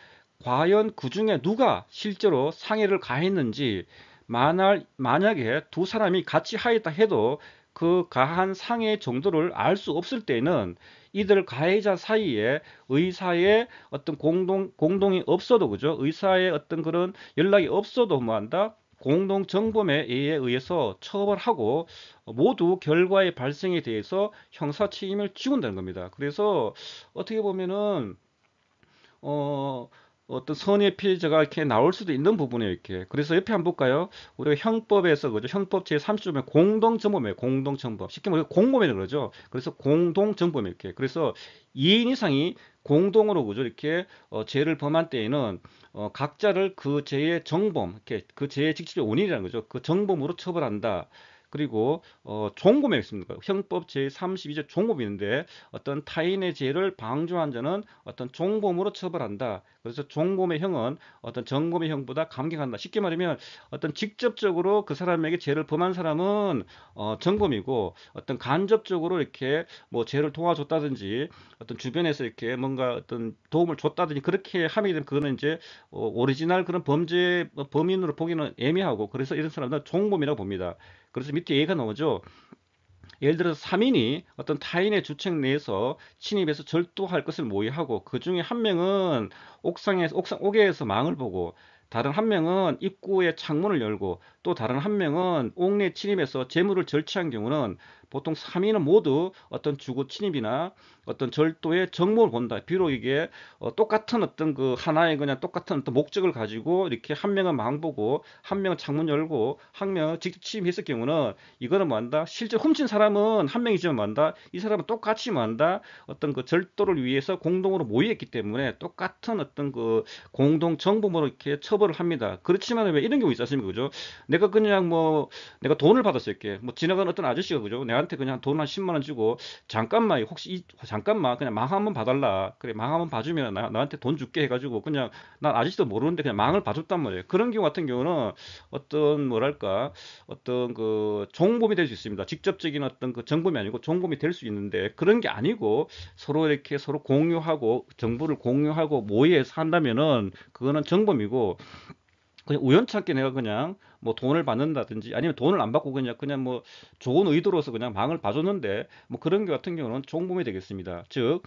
과연 그 중에 누가 실제로 상해를 가했는지 만약에 두 사람이 같이 하였다 해도 그 가한 상해 정도를 알 수 없을 때는 이들 가해자 사이에 의사의 어떤 공동이 없어도, 그죠? 의사의 어떤 그런 연락이 없어도 뭐한다? 공동 정범에 의해서 처벌하고 모두 결과의 발생에 대해서 형사 책임을 지운다는 겁니다. 그래서 어떻게 보면은 어, 어떤 선의 피해자가 이렇게 나올 수도 있는 부분이에요, 이렇게. 그래서 옆에 한번 볼까요? 우리가 형법에서, 그죠? 형법 제30조면 공동정범이에요, 공동정범. 쉽게 말해서 공범이라고 그러죠. 그래서 공동정범, 이렇게. 그래서 2인 이상이 공동으로, 그죠? 이렇게, 죄를 범한 때에는, 각자를 그 죄의 정범, 이렇게, 그 죄의 직접적 원인이라는 거죠. 그 정범으로 처벌한다. 그리고 종범에 있습니다. 형법 제32조 종범이 있는데 어떤 타인의 죄를 방조한 자는 어떤 종범으로 처벌한다. 그래서 종범의 형은 어떤 정범의 형보다 감경한다. 쉽게 말하면 어떤 직접적으로 그 사람에게 죄를 범한 사람은 정범이고, 어떤 간접적으로 이렇게 뭐 죄를 도와줬다든지 어떤 주변에서 이렇게 뭔가 어떤 도움을 줬다든지 그렇게 함이 되면 그거는 이제 오리지널 그런 범죄 범인으로 보기는 애매하고, 그래서 이런 사람들은 종범이라고 봅니다. 그래서 밑에 얘기가 나오죠. 예를 들어서 3인이 어떤 타인의 주택 내에서 침입해서 절도할 것을 모의하고, 그 중에 한 명은 옥외에서 망을 보고, 다른 한 명은 입구에 창문을 열고, 또 다른 한 명은 옥내 침입해서 재물을 절취한 경우는 보통 3인은 모두 어떤 주거 침입이나 어떤 절도의 정모를 본다. 비록 이게 똑같은 어떤 그 하나의 그냥 똑같은 어떤 목적을 가지고 이렇게 한 명은 망 보고 한 명은 창문 열고 한 명은 직접 침입했을 경우는 이거는 뭐한다? 실제 훔친 사람은 한 명이지만 뭐한다? 이 사람은 똑같이 뭐한다? 어떤 그 절도를 위해서 공동으로 모의했기 때문에 똑같은 어떤 그 공동 정범으로 이렇게 처벌을 합니다. 그렇지만 왜 이런 경우 있지 않습니까? 그죠? 내가 그냥 뭐 내가 돈을 받았을 게 뭐 지나가는 어떤 아저씨가, 그죠? 내한테 그냥 돈 한 10만 원 주고 잠깐만 혹시 잠깐만 그냥 망 한번 봐달라. 그래, 망 한번 봐주면 나한테 돈 줄게 해가지고 그냥 난 아저씨도 모르는데 그냥 망을 봐줬단 말이에요. 그런 경우 같은 경우는 어떤 뭐랄까 어떤 그 종범이 될 수 있습니다. 직접적인 어떤 그 정범이 아니고 종범이 될 수 있는데, 그런 게 아니고 서로 이렇게 서로 공유하고 정보를 공유하고 모의해서 한다면은 그거는 정범이고, 그냥 우연찮게 내가 그냥 뭐 돈을 받는다든지 아니면 돈을 안 받고 그냥 뭐 좋은 의도로서 그냥 망을 봐줬는데 뭐 그런 게 같은 경우는 종범이 되겠습니다. 즉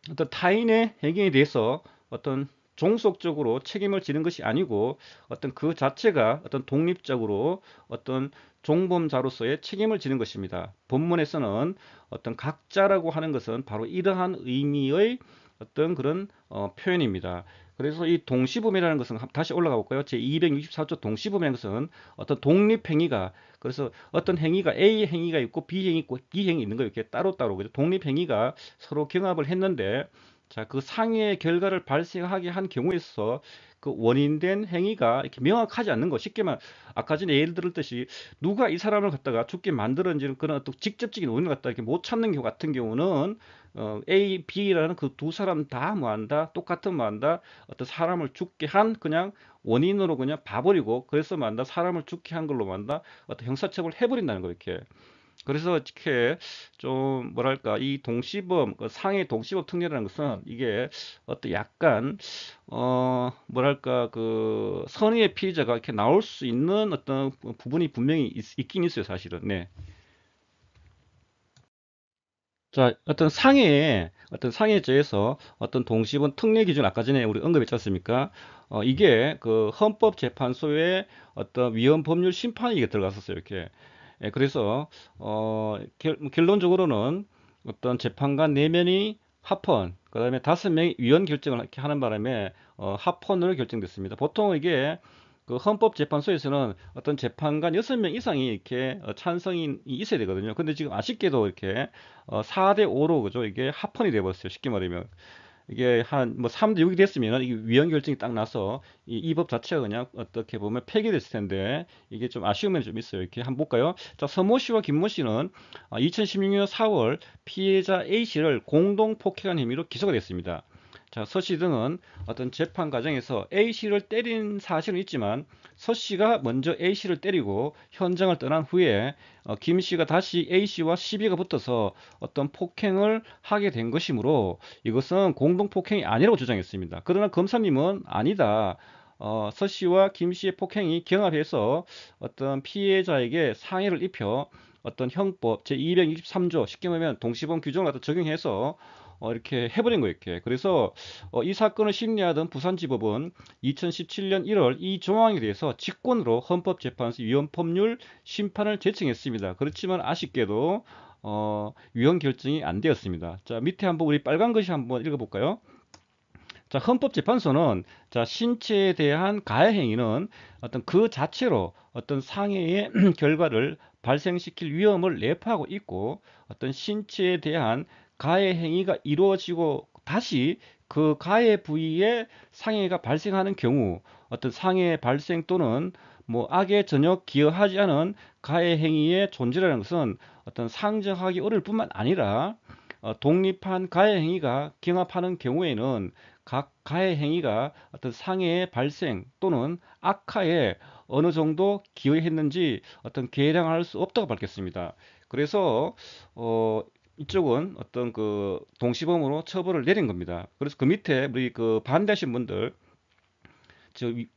어떤 타인의 행위에 대해서 어떤 종속적으로 책임을 지는 것이 아니고 어떤 그 자체가 어떤 독립적으로 어떤 종범자로서의 책임을 지는 것입니다. 본문에서는 어떤 각자라고 하는 것은 바로 이러한 의미의 어떤 그런 표현입니다. 그래서 이 동시범이라는 것은 다시 올라가 볼까요? 제 264조 동시범이라는 것은 어떤 독립행위가, 그래서 어떤 행위가 A 행위가 있고 B 행위 있고 B 행위 있는 거 이렇게 따로따로, 그죠? 독립행위가 서로 경합을 했는데, 자, 그 상해의 결과를 발생하게 한 경우에 있어서 그 원인된 행위가 이렇게 명확하지 않는 것, 쉽게 말, 아까 전에 예를 들었듯이 누가 이 사람을 갖다가 죽게 만들었는지는 그런 어떤 직접적인 원인을 갖다 이렇게 못 찾는 경우 같은 경우는 A, B라는 그 두 사람 다 뭐한다? 똑같은 뭐한다? 어떤 사람을 죽게 한 그냥 원인으로 그냥 봐버리고, 그래서 뭐한다? 사람을 죽게 한 걸로 뭐한다? 어떤 형사처벌을 해버린다는 거, 이렇게. 그래서 이렇게 좀 뭐랄까 이 동시범 상해 동시범 특례라는 것은 이게 어떤 약간 뭐랄까 그 선의의 피의자가 이렇게 나올 수 있는 어떤 부분이 분명히 있긴 있어요, 사실은. 네. 자, 어떤 상해죄에서 어떤 동시범 특례 기준, 아까 전에 우리 언급했지 않습니까? 이게 그 헌법재판소의 어떤 위헌 법률 심판이 이게 들어갔었어요, 이렇게. 예, 그래서 결론적으로는 어떤 재판관 4명이 합헌, 그다음에 5명이 위헌 결정을 이렇게 하는 바람에 합헌으로 결정됐습니다. 보통 이게 그 헌법재판소에서는 어떤 재판관 6명 이상이 이렇게 찬성이 있어야 되거든요. 근데 지금 아쉽게도 이렇게 4대 5로, 그죠? 이게 합헌이 돼 버렸어요. 쉽게 말하면. 이게 한 뭐 3대 6이 됐으면 이게 위헌 결정이 딱 나서 이 법 자체가 그냥 어떻게 보면 폐기됐을 텐데, 이게 좀 아쉬운 면이 좀 있어요. 이렇게 한번 볼까요? 자, 서모 씨와 김모 씨는 2016년 4월 피해자 A 씨를 공동 폭행한 혐의로 기소가 됐습니다. 자, 서 씨 등은 어떤 재판 과정에서 A 씨를 때린 사실은 있지만 서 씨가 먼저 A 씨를 때리고 현장을 떠난 후에 김 씨가 다시 A 씨와 시비가 붙어서 어떤 폭행을 하게 된 것이므로 이것은 공동폭행이 아니라고 주장했습니다. 그러나 검사님은 아니다. 서 씨와 김 씨의 폭행이 경합해서 어떤 피해자에게 상해를 입혀 어떤 형법 제263조 쉽게 말하면 동시범 규정을 갖다 적용해서 이렇게 해버린 거예요. 이렇게. 그래서 이 사건을 심리하던 부산지법은 2017년 1월 이 조항에 대해서 직권으로 헌법재판소 위헌법률 심판을 제청했습니다. 그렇지만 아쉽게도 위헌 결정이 안 되었습니다. 자, 밑에 한번 우리 빨간 글씨 한번 읽어볼까요? 자, 헌법재판소는 자, 신체에 대한 가해 행위는 어떤 그 자체로 어떤 상해의 결과를 발생시킬 위험을 내포하고 있고 어떤 신체에 대한 가해 행위가 이루어지고 다시 그 가해 부위에 상해가 발생하는 경우 어떤 상해 발생 또는 뭐 악에 전혀 기여하지 않은 가해 행위의 존재라는 것은 어떤 상정하기 어려울 뿐만 아니라 독립한 가해 행위가 경합하는 경우에는 각 가해 행위가 어떤 상해의 발생 또는 악화에 어느 정도 기여했는지 어떤 계량할 수 없다고 밝혔습니다. 그래서 이쪽은 어떤 그 동시범으로 처벌을 내린 겁니다. 그래서 그 밑에 우리 그 반대하신 분들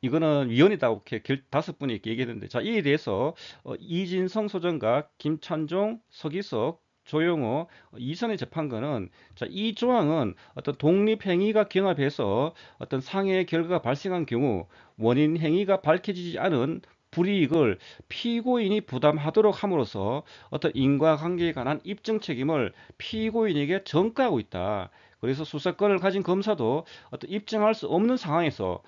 이거는 위헌이다고 이렇게 다섯 분이 이렇게 얘기했는데 자 이에 대해서 이진성 소장과 김찬종, 서기석, 조용호, 이선의 재판관은 자, 이 조항은 어떤 독립 행위가 경합해서 어떤 상해의 결과가 발생한 경우 원인 행위가 밝혀지지 않은 불이익을 피고인이 부담하도록 함으로써 어떤 인과관계에 관한 입증 책임을 피고인에게 전가하고 있다. 그래서 수사권을 가진 검사도 어떤 입증할 수 없는 상황에서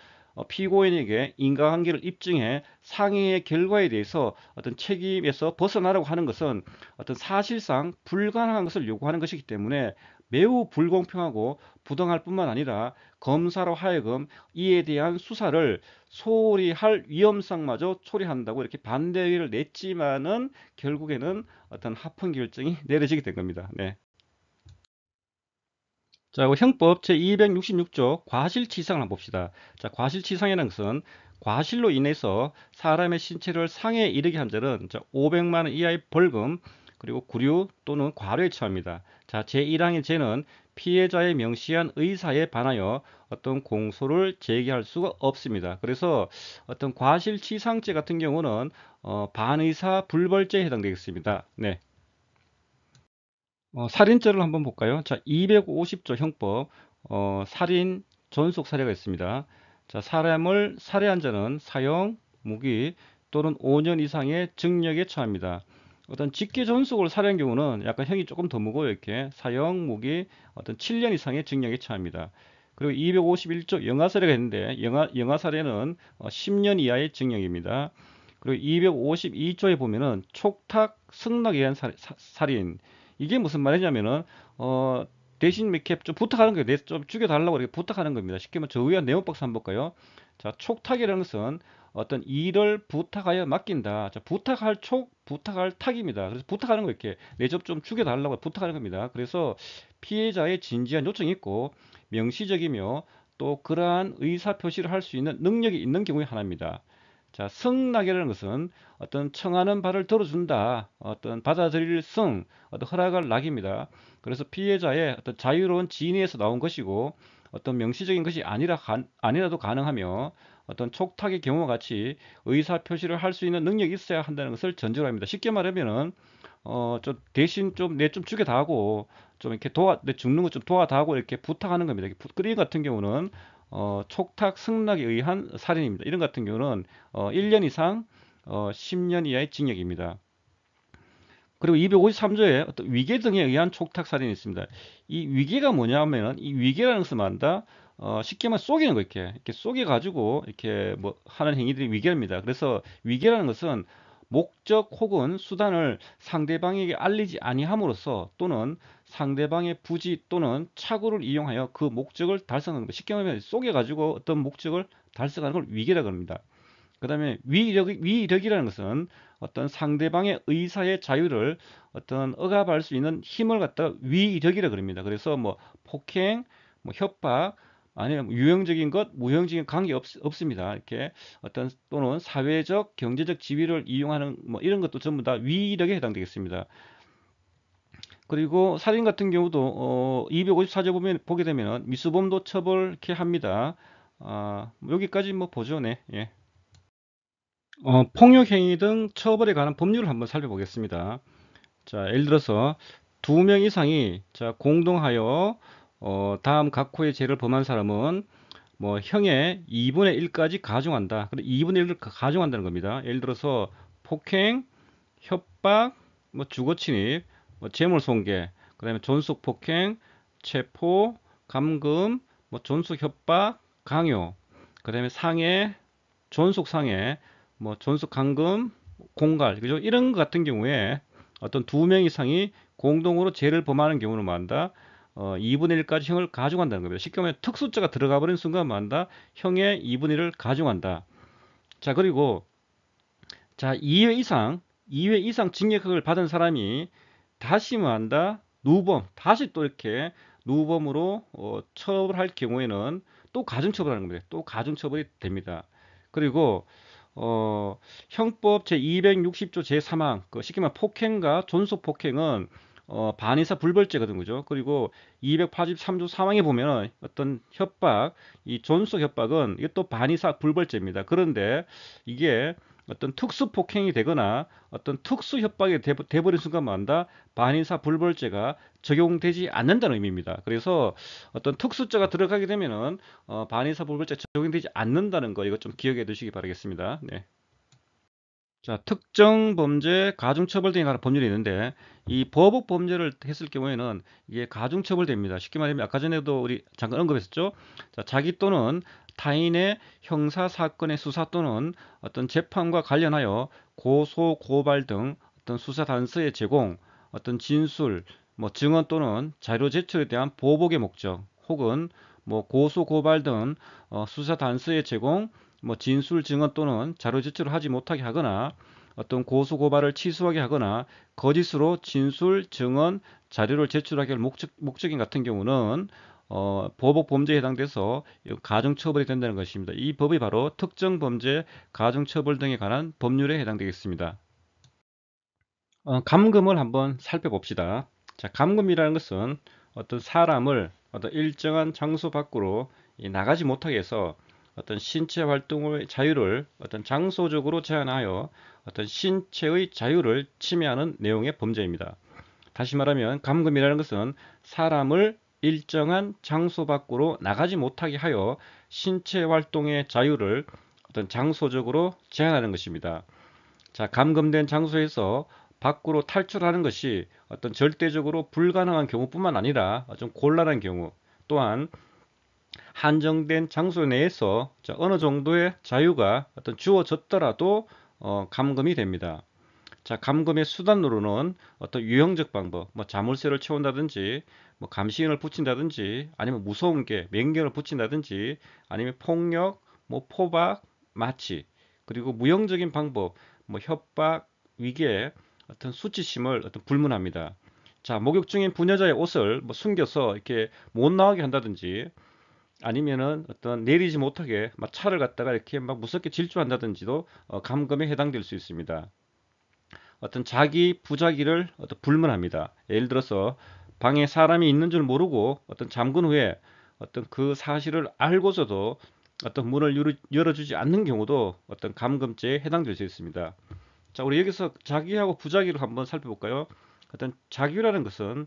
피고인에게 인과관계를 입증해 상해의 결과에 대해서 어떤 책임에서 벗어나라고 하는 것은 어떤 사실상 불가능한 것을 요구하는 것이기 때문에 매우 불공평하고 부당할 뿐만 아니라 검사로 하여금 이에 대한 수사를 소홀히 할 위험성마저 초래한다고 이렇게 반대 의견을 냈지만은 결국에는 어떤 합헌 결정이 내려지게 된 겁니다. 네. 자, 그 형법 제266조 과실치상을 한번 봅시다. 자, 과실치상이라는 것은 과실로 인해서 사람의 신체를 상해에 이르게 한 죄는 500만 원 이하의 벌금 그리고 구류 또는 과료에 처합니다. 자, 제1항의 죄는 피해자의 명시한 의사에 반하여 어떤 공소를 제기할 수가 없습니다. 그래서 어떤 과실치상죄 같은 경우는 반의사 불벌죄에 해당되겠습니다. 네. 살인죄를 한번 볼까요? 자, 250조 형법, 살인 전속 사례가 있습니다. 자, 사람을 살해한 자는 사형, 무기 또는 5년 이상의 징역에 처합니다. 어떤 직계 전속을 살해한 경우는 약간 형이 조금 더 무거워요. 이렇게 사형, 무기, 어떤 7년 이상의 징역에 처합니다. 그리고 251조 영아 살해가 있는데 영아 살해는 10년 이하의 징역입니다. 그리고 252조에 보면은 촉탁, 승낙에 의한 살인 이게 무슨 말이냐면은 대신 이렇게 좀 부탁하는 거예요. 좀 죽여달라고 이렇게 부탁하는 겁니다. 쉽게 말하면 저 위에 네모박스 한번 볼까요? 자, 촉탁이라는 것은 어떤 일을 부탁하여 맡긴다. 자, 부탁할 부탁할 탁입니다. 그래서 부탁하는 거 이렇게 내 집 좀 죽여달라고 부탁하는 겁니다. 그래서 피해자의 진지한 요청이 있고 명시적이며 또 그러한 의사 표시를 할 수 있는 능력이 있는 경우의 하나입니다. 자, 승낙이라는 것은 어떤 청하는 바를 들어준다. 어떤 받아들일 어떤 허락할 낙입니다. 그래서 피해자의 어떤 자유로운 진위에서 나온 것이고 어떤 명시적인 것이 아니라도 가능하며 어떤 촉탁의 경우와 같이 의사 표시를 할 수 있는 능력이 있어야 한다는 것을 전제로 합니다. 쉽게 말하면은 좀 대신 좀 내 좀 죽여다하고 좀 이렇게 내 죽는 거 좀 도와다하고 이렇게 부탁하는 겁니다. 그림 같은 경우는 촉탁 승낙에 의한 살인입니다. 이런 같은 경우는 1년 이상 10년 이하의 징역입니다. 그리고 253조에 어떤 위계 등에 의한 촉탁 살인이 있습니다. 이 위계가 뭐냐면은 이 위계라는 것을 말한다. 쉽게 말해 속이는 거 이렇게 속여 가지고 이렇게 뭐 하는 행위들이 위계입니다. 그래서 위계라는 것은 목적 혹은 수단을 상대방에게 알리지 아니함으로써 또는 상대방의 부지 또는 착오를 이용하여 그 목적을 달성하는 것. 쉽게 말하면 속여 가지고 어떤 목적을 달성하는 걸 위계라고 합니다. 그 다음에 위력이라는 것은 어떤 상대방의 의사의 자유를 어떤 억압할 수 있는 힘을 갖다가 위력이라 그럽니다. 그래서 뭐 폭행, 뭐 협박, 아니면 유형적인 것, 무형적인 관계 없습니다. 이렇게 어떤 또는 사회적, 경제적 지위를 이용하는 뭐 이런 것도 전부 다 위력에 해당되겠습니다. 그리고 살인 같은 경우도 254조 보게 되면 미수범도 처벌 이렇게 합니다. 여기까지 뭐 보죠, 네. 예. 폭력행위 등 처벌에 관한 법률을 한번 살펴보겠습니다. 자, 예를 들어서 두 명 이상이 자, 공동하여 다음 각호의 죄를 범한 사람은 뭐 형의 2분의 1까지 가중한다. 근데 2분의 1을 가중한다는 겁니다. 예를 들어서 폭행, 협박, 뭐 주거 침입, 뭐 재물 손괴, 그다음에 존속 폭행, 체포, 감금, 뭐 존속 협박, 강요, 그다음에 상해, 존속 상해, 뭐 존속 감금, 공갈, 그죠? 이런 것 같은 경우에 어떤 두 명 이상이 공동으로 죄를 범하는 경우는 뭐한다? 2분의 1까지 형을 가중한다는 겁니다. 쉽게 말하면 특수자가 들어가 버린 순간 뭐한다? 형의 2분의 1을 가중한다. 자, 그리고 자, 2회 이상 징역형을 받은 사람이 다시 뭐한다? 누범, 다시 또 이렇게 누범으로 처벌할 경우에는 또 가중처벌하는 겁니다. 또 가중처벌이 됩니다. 그리고 형법 제260조 제3항, 그 쉽게 말하면 폭행과 존속 폭행은 반의사 불벌죄거든, 그죠? 그리고 283조 3항에 보면 어떤 협박, 이 존속 협박은 이게 또 반의사 불벌죄입니다. 그런데 이게 어떤 특수 폭행이 되거나 어떤 특수 협박이 돼버린 순간 만다 반의사 불벌죄가 적용되지 않는다는 의미입니다. 그래서 어떤 특수죄가 들어가게 되면은 반의사 불벌죄 적용되지 않는다는 거 이거 좀 기억해 두시기 바라겠습니다. 네. 자, 특정 범죄 가중처벌 등에 관한 법률이 있는데 이 보복 범죄를 했을 경우에는 이게 가중처벌됩니다. 쉽게 말하면 아까 전에도 우리 잠깐 언급했었죠. 자, 자기 또는 타인의 형사 사건의 수사 또는 어떤 재판과 관련하여 고소 고발 등 어떤 수사 단서의 제공, 어떤 진술, 뭐 증언 또는 자료 제출에 대한 보복의 목적, 혹은 뭐 고소 고발 등 수사 단서의 제공, 뭐 진술 증언 또는 자료 제출을 하지 못하게 하거나 어떤 고소 고발을 취소하게 하거나 거짓으로 진술 증언 자료를 제출하게 할 목적인 같은 경우는 보복 범죄에 해당돼서 가중 처벌이 된다는 것입니다. 이 법이 바로 특정 범죄 가중 처벌 등에 관한 법률에 해당되겠습니다. 감금을 한번 살펴봅시다. 자, 감금이라는 것은 어떤 사람을 어떤 일정한 장소 밖으로 나가지 못하게 해서 어떤 신체 활동의 자유를 어떤 장소적으로 제한하여 어떤 신체의 자유를 침해하는 내용의 범죄입니다. 다시 말하면 감금이라는 것은 사람을 일정한 장소 밖으로 나가지 못하게 하여 신체 활동의 자유를 어떤 장소적으로 제한하는 것입니다. 자, 감금된 장소에서 밖으로 탈출하는 것이 어떤 절대적으로 불가능한 경우뿐만 아니라 좀 곤란한 경우, 또한 한정된 장소 내에서 어느 정도의 자유가 어떤 주어졌더라도 감금이 됩니다. 자, 감금의 수단으로는 어떤 유형적 방법, 뭐 자물쇠를 채운다든지, 뭐 감시인을 붙인다든지, 아니면 무서운 게 맹경을 붙인다든지, 아니면 폭력, 뭐 포박, 마취, 그리고 무형적인 방법, 뭐 협박, 위계, 어떤 수치심을 어떤 불문합니다. 자, 목욕 중인 부녀자의 옷을 뭐 숨겨서 이렇게 못 나가게 한다든지, 아니면은 어떤 내리지 못하게 막 차를 갖다가 이렇게 막 무섭게 질주한다든지도 감금에 해당될 수 있습니다. 어떤 자기 부자기를 어떤 불문합니다. 예를 들어서 방에 사람이 있는 줄 모르고 어떤 잠근 후에 어떤 그 사실을 알고서도 어떤 문을 열어주지 않는 경우도 어떤 감금죄에 해당될 수 있습니다. 자, 우리 여기서 자기하고 부자기를 한번 살펴볼까요? 어떤 자기라는 것은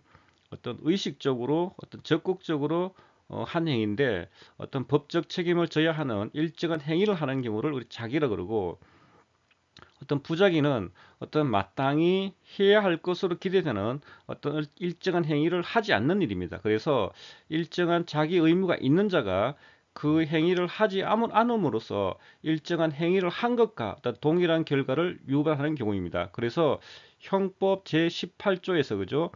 어떤 의식적으로 어떤 적극적으로 한 행위인데 어떤 법적 책임을 져야 하는 일정한 행위를 하는 경우를 우리 자기라 그러고, 어떤 부작위는 어떤 마땅히 해야 할 것으로 기대되는 어떤 일정한 행위를 하지 않는 일입니다. 그래서 일정한 자기 의무가 있는 자가 그 행위를 하지 않음으로써 일정한 행위를 한 것과 어떤 동일한 결과를 유발하는 경우입니다. 그래서 형법 제18조에서 그죠?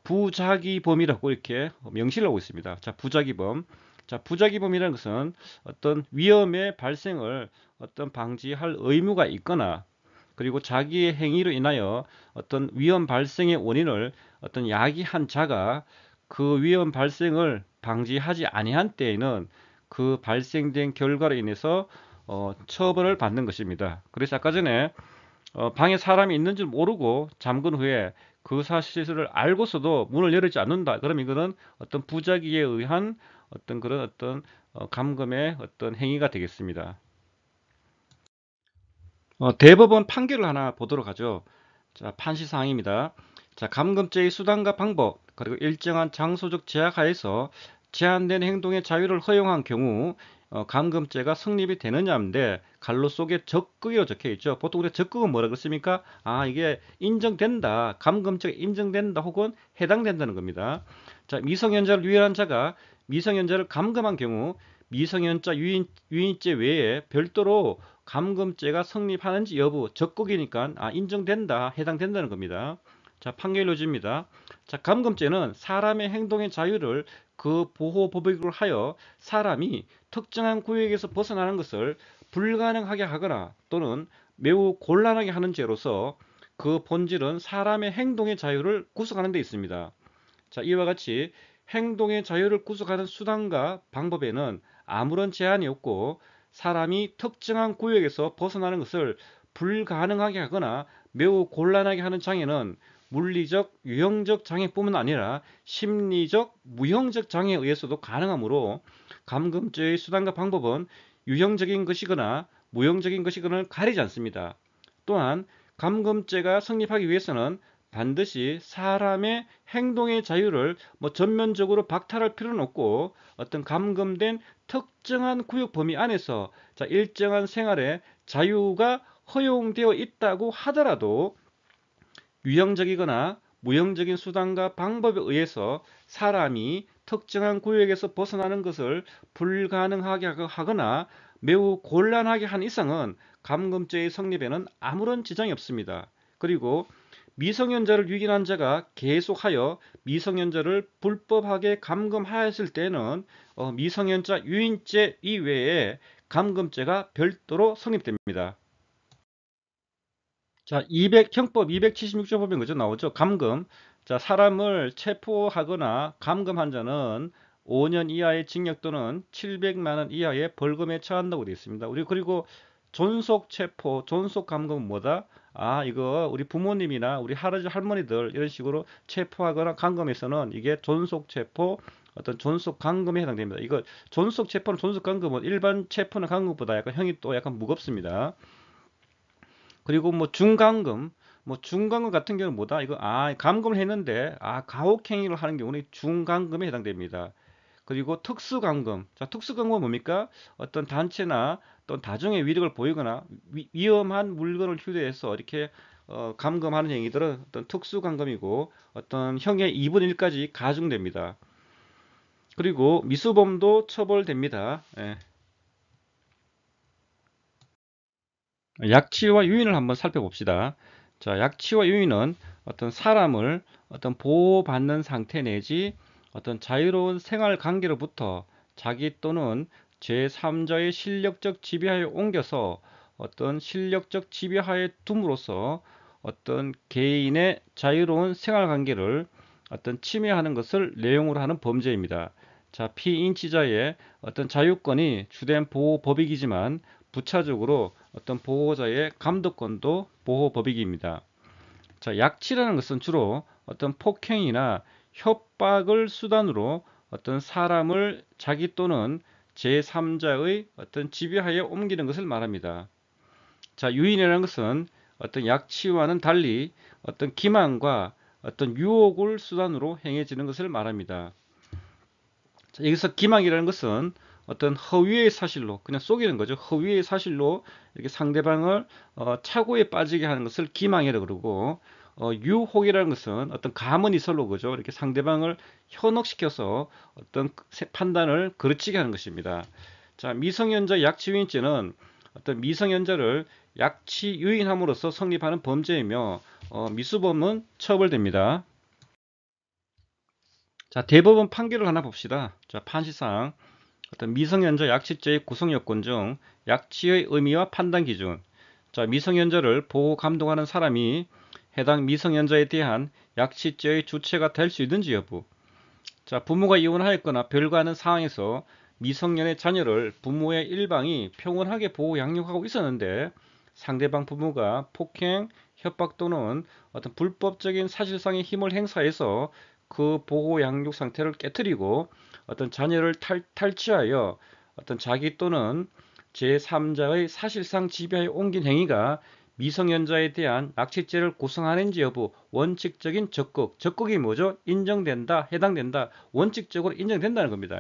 부작위범이라고 이렇게 명시를 하고 있습니다. 자, 부작위범. 자, 부작위범이라는 것은 어떤 위험의 발생을 어떤 방지할 의무가 있거나, 그리고 자기의 행위로 인하여 어떤 위험 발생의 원인을 어떤 야기한 자가 그 위험 발생을 방지하지 아니한 때에는 그 발생된 결과로 인해서 처벌을 받는 것입니다. 그래서 아까 전에 방에 사람이 있는 줄 모르고 잠근 후에 그 사실을 알고서도 문을 열지 않는다. 그럼 이거는 어떤 부작위에 의한 어떤 그런 어떤 감금의 어떤 행위가 되겠습니다. 대법원 판결을 하나 보도록 하죠. 자, 판시사항입니다. 자, 감금죄의 수단과 방법, 그리고 일정한 장소적 제약하에서 제한된 행동의 자유를 허용한 경우 감금죄가 성립이 되느냐인데 갈로 속에 적극이라고 적혀 있죠. 보통 우리가 적극은 뭐라 그랬습니까? 아, 이게 인정된다. 감금죄가 인정된다 혹은 해당된다는 겁니다. 자, 미성년자를 유일한 자가 미성년자를 감금한 경우 미성년자 유인죄 외에 별도로 감금죄가 성립하는지 여부 적극이니까 인정된다, 해당된다는 겁니다. 자, 판결 요지입니다. 자, 감금죄는 사람의 행동의 자유를 그 보호 법익으로 하여 사람이 특정한 구역에서 벗어나는 것을 불가능하게 하거나 또는 매우 곤란하게 하는 죄로서 그 본질은 사람의 행동의 자유를 구속하는 데 있습니다. 자, 이와 같이 행동의 자유를 구속하는 수단과 방법에는 아무런 제한이 없고 사람이 특정한 구역에서 벗어나는 것을 불가능하게 하거나 매우 곤란하게 하는 장애는 물리적, 유형적 장애뿐만 아니라 심리적, 무형적 장애에 의해서도 가능하므로 감금죄의 수단과 방법은 유형적인 것이거나 무형적인 것이거나 가리지 않습니다. 또한 감금죄가 성립하기 위해서는 반드시 사람의 행동의 자유를 전면적으로 박탈할 필요는 없고 어떤 감금된 특정한 구역 범위 안에서 일정한 생활의 자유가 허용되어 있다고 하더라도 유형적이거나 무형적인 수단과 방법에 의해서 사람이 특정한 구역에서 벗어나는 것을 불가능하게 하거나 매우 곤란하게 한 이상은 감금죄의 성립에는 아무런 지장이 없습니다. 그리고 미성년자를 유인한 자가 계속하여 미성년자를 불법하게 감금하였을 때는 미성년자 유인죄 이외에 감금죄가 별도로 성립됩니다. 자, 형법 276조 법인 그죠? 나오죠? 감금. 자, 사람을 체포하거나 감금한 자는 5년 이하의 징역 또는 700만 원 이하의 벌금에 처한다고 되어 있습니다. 우리 그리고 존속 체포, 존속 감금은 뭐다? 아, 이거 우리 부모님이나 우리 할아버지 할머니들 이런 식으로 체포하거나 감금해서는 이게 존속 체포, 어떤 존속 감금에 해당됩니다. 이거 존속 체포는 존속 감금은 일반 체포나 감금보다 약간 형이 또 약간 무겁습니다. 그리고 중감금, 중감금 같은 경우는 뭐다? 이거 감금을 했는데 가혹행위를 하는 경우는 중감금에 해당됩니다. 그리고 특수감금. 자, 특수감금은 뭡니까? 어떤 단체나 또는 다중의 위력을 보이거나 위험한 물건을 휴대해서 이렇게 감금하는 행위들은 어떤 특수감금이고 어떤 형의 2분의 1까지 가중됩니다. 그리고 미수범도 처벌됩니다. 예. 약취와 유인을 한번 살펴봅시다. 자, 약취와 유인은 어떤 사람을 어떤 보호받는 상태 내지 어떤 자유로운 생활 관계로부터 자기 또는 제3자의 실력적 지배하에 옮겨서 어떤 실력적 지배하에 둠으로써 어떤 개인의 자유로운 생활 관계를 어떤 침해하는 것을 내용으로 하는 범죄입니다. 자, 피인치자의 어떤 자유권이 주된 보호 법익이지만 부차적으로 어떤 보호자의 감독권도 보호 법익입니다. 자, 약치라는 것은 주로 어떤 폭행이나 협박을 수단으로 어떤 사람을 자기 또는 제3자의 어떤 지배하에 옮기는 것을 말합니다. 자, 유인이라는 것은 어떤 약치와는 달리 어떤 기만과 어떤 유혹을 수단으로 행해지는 것을 말합니다. 자, 여기서 기망이라는 것은 어떤 허위의 사실로 그냥 속이는 거죠. 허위의 사실로 이렇게 상대방을 착오에 빠지게 하는 것을 기망이라고 그러고 유혹이라는 것은 어떤 가문이설로 그죠. 이렇게 상대방을 현혹시켜서 어떤 판단을 그르치게 하는 것입니다. 자, 미성년자 약취유인죄는 어떤 미성년자를 약취 유인함으로써 성립하는 범죄이며 미수범은 처벌됩니다. 자, 대법원 판결을 하나 봅시다. 자, 판시상 어떤 미성년자 약취죄의 구성 요건 중 약취의 의미와 판단 기준. 자, 미성년자를 보호 감독하는 사람이 해당 미성년자에 대한 약취죄의 주체가 될 수 있는지 여부. 자, 부모가 이혼하였거나 별거하는 상황에서 미성년의 자녀를 부모의 일방이 평온하게 보호 양육하고 있었는데 상대방 부모가 폭행, 협박 또는 어떤 불법적인 사실상의 힘을 행사해서 그 보호 양육 상태를 깨뜨리고 어떤 자녀를 탈취하여 어떤 자기 또는 제3자의 사실상 지배하에 옮긴 행위가 미성년자에 대한 약치죄를 구성하는지 여부 원칙적인 적극이 뭐죠? 인정된다, 해당된다, 원칙적으로 인정된다는 겁니다.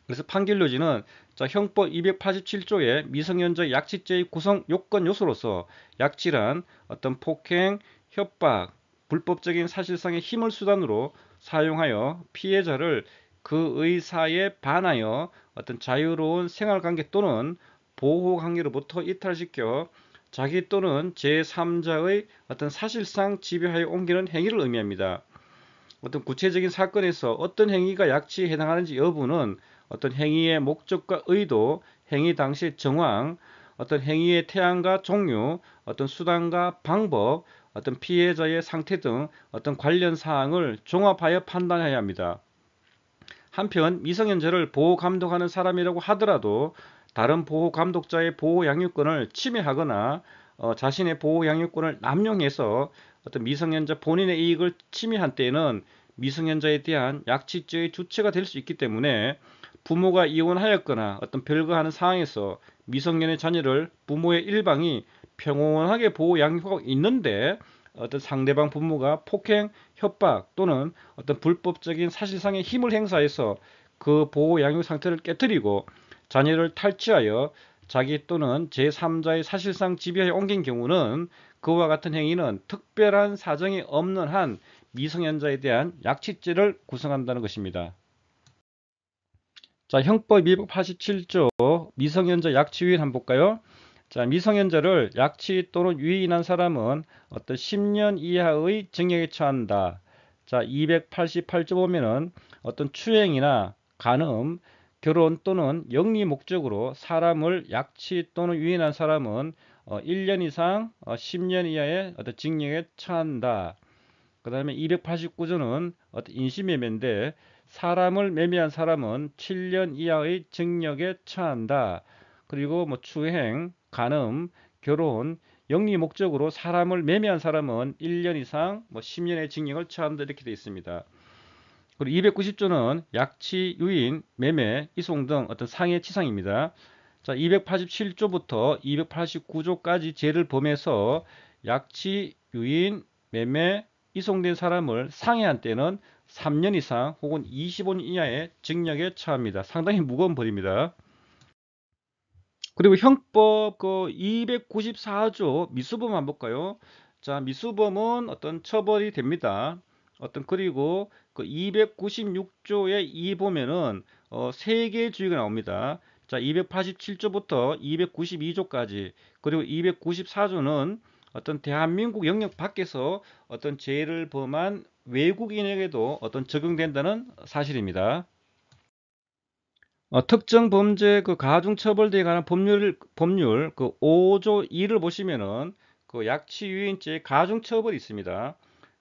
그래서 판결료지는 형법 287조의 미성년자 약치죄의 구성 요건 요소로서 약치란 어떤 폭행, 협박, 불법적인 사실상의 힘을 수단으로 사용하여 피해자를 그 의사에 반하여 어떤 자유로운 생활관계 또는 보호관계로부터 이탈시켜 자기 또는 제3자의 어떤 사실상 지배하에 옮기는 행위를 의미합니다. 어떤 구체적인 사건에서 어떤 행위가 약치에 해당하는지 여부는 어떤 행위의 목적과 의도, 행위 당시의 정황, 어떤 행위의 태양과 종류, 어떤 수단과 방법, 어떤 피해자의 상태 등 어떤 관련 사항을 종합하여 판단해야 합니다. 한편 미성년자를 보호 감독하는 사람이라고 하더라도 다른 보호 감독자의 보호 양육권을 침해하거나 자신의 보호 양육권을 남용해서 어떤 미성년자 본인의 이익을 침해한 때에는 미성년자에 대한 약치죄의 주체가 될 수 있기 때문에 부모가 이혼하였거나 어떤 별거하는 상황에서 미성년의 자녀를 부모의 일방이 평온하게 보호 양육하고 있는데 어떤 상대방 부모가 폭행, 협박 또는 어떤 불법적인 사실상의 힘을 행사해서 그 보호 양육 상태를 깨뜨리고 자녀를 탈취하여 자기 또는 제3자의 사실상 지배하에 옮긴 경우는 그와 같은 행위는 특별한 사정이 없는 한 미성년자에 대한 약치죄를 구성한다는 것입니다. 자, 형법 287조 미성년자 약취유인 한번 볼까요? 자, 미성년자를 약취 또는 유인한 사람은 어떤 10년 이하의 징역에 처한다. 자, 288조 보면은 어떤 추행이나 간음, 결혼 또는 영리 목적으로 사람을 약취 또는 유인한 사람은 1년 이상 10년 이하의 어떤 징역에 처한다. 그 다음에 289조는 어떤 인신매매인데 사람을 매매한 사람은 7년 이하의 징역에 처한다. 그리고 뭐 추행, 간음, 결혼, 영리 목적으로 사람을 매매한 사람은 1년 이상 뭐 10년의 징역을 처한다 이렇게 되어 있습니다. 그리고 290조는 약취, 유인, 매매, 이송 등 어떤 상해 치상입니다. 자, 287조부터 289조까지 죄를 범해서 약취, 유인, 매매, 이송된 사람을 상해한 때는 3년 이상 혹은 25년 이하의 징역에 처합니다. 상당히 무거운 벌입니다. 그리고 형법 그 294조 미수범 한번 볼까요? 자, 미수범은 어떤 처벌이 됩니다. 어떤 그리고 그 296조에 2 보면은 세 개의 주의가 나옵니다. 자, 287조부터 292조까지 그리고 294조는 어떤 대한민국 영역 밖에서 어떤 죄를 범한 외국인에게도 어떤 적용된다는 사실입니다. 특정 범죄 그 가중처벌대에 관한 법률 그 5조 2를 보시면은 그 약취유인죄 가중처벌이 있습니다.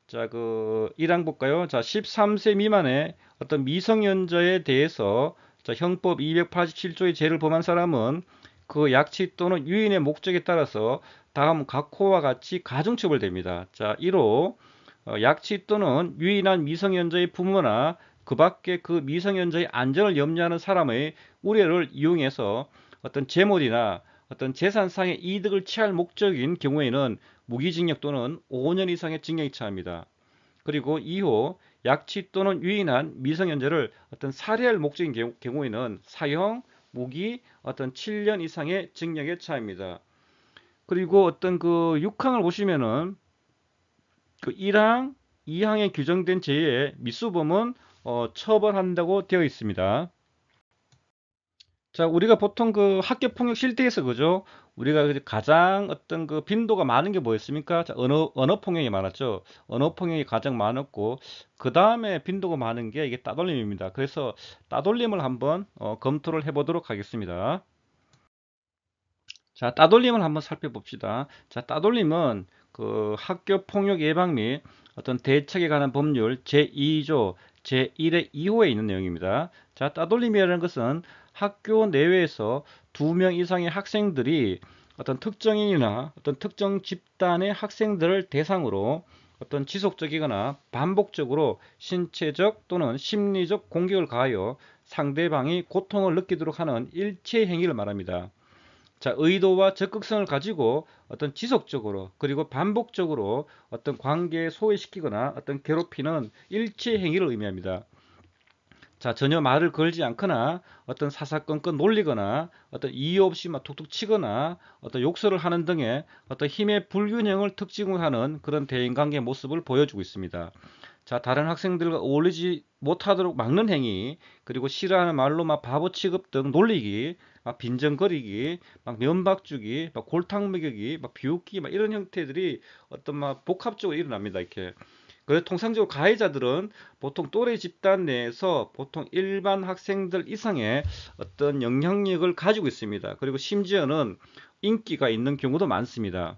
자, 그 1항 볼까요? 자, 13세 미만의 어떤 미성년자에 대해서 자, 형법 287조의 죄를 범한 사람은 그 약취 또는 유인의 목적에 따라서 다음 각호와 같이 가중처벌됩니다. 자, 1호 약취 또는 유인한 미성년자의 부모나 그 밖에 그 미성년자의 안전을 염려하는 사람의 우려를 이용해서 어떤 재물이나 어떤 재산상의 이득을 취할 목적인 경우에는 무기징역 또는 5년 이상의 징역이 처합니다. 그리고 2호 약취 또는 유인한 미성년자를 어떤 살해할 목적인 경우에는 사형, 무기, 어떤 7년 이상의 징역에 처합니다. 그리고 어떤 그 6항을 보시면은 그 1항, 2항에 규정된 죄의 미수범은 처벌한다고 되어 있습니다. 자, 우리가 보통 그 학교 폭력 실태에서 그죠? 우리가 가장 어떤 그 빈도가 많은 게 뭐였습니까? 자, 언어 폭력이 많았죠. 언어 폭력이 가장 많았고, 그 다음에 빈도가 많은 게 이게 따돌림입니다. 그래서 따돌림을 한번 검토를 해보도록 하겠습니다. 자, 따돌림을 한번 살펴봅시다. 자, 따돌림은 그 학교 폭력 예방 및 어떤 대책에 관한 법률 제2조 제1의 2호에 있는 내용입니다. 자, 따돌림이라는 것은 학교 내외에서 2명 이상의 학생들이 어떤 특정인이나 어떤 특정 집단의 학생들을 대상으로 어떤 지속적이거나 반복적으로 신체적 또는 심리적 공격을 가하여 상대방이 고통을 느끼도록 하는 일체 행위를 말합니다. 자, 의도와 적극성을 가지고 어떤 지속적으로 그리고 반복적으로 어떤 관계에 소외시키거나 어떤 괴롭히는 일체 행위를 의미합니다. 자, 전혀 말을 걸지 않거나 어떤 사사건건 놀리거나 어떤 이유 없이 막 툭툭 치거나 어떤 욕설을 하는 등의 어떤 힘의 불균형을 특징으로 하는 그런 대인관계 모습을 보여주고 있습니다. 자, 다른 학생들과 어울리지 못하도록 막는 행위, 그리고 싫어하는 말로 막 바보 취급 등 놀리기, 막 빈정거리기, 막 면박 주기, 막 골탕 먹이기, 막 비웃기, 막 이런 형태들이 어떤 막 복합적으로 일어납니다. 이렇게. 그래서 통상적으로 가해자들은 보통 또래 집단 내에서 보통 일반 학생들 이상의 어떤 영향력을 가지고 있습니다. 그리고 심지어는 인기가 있는 경우도 많습니다.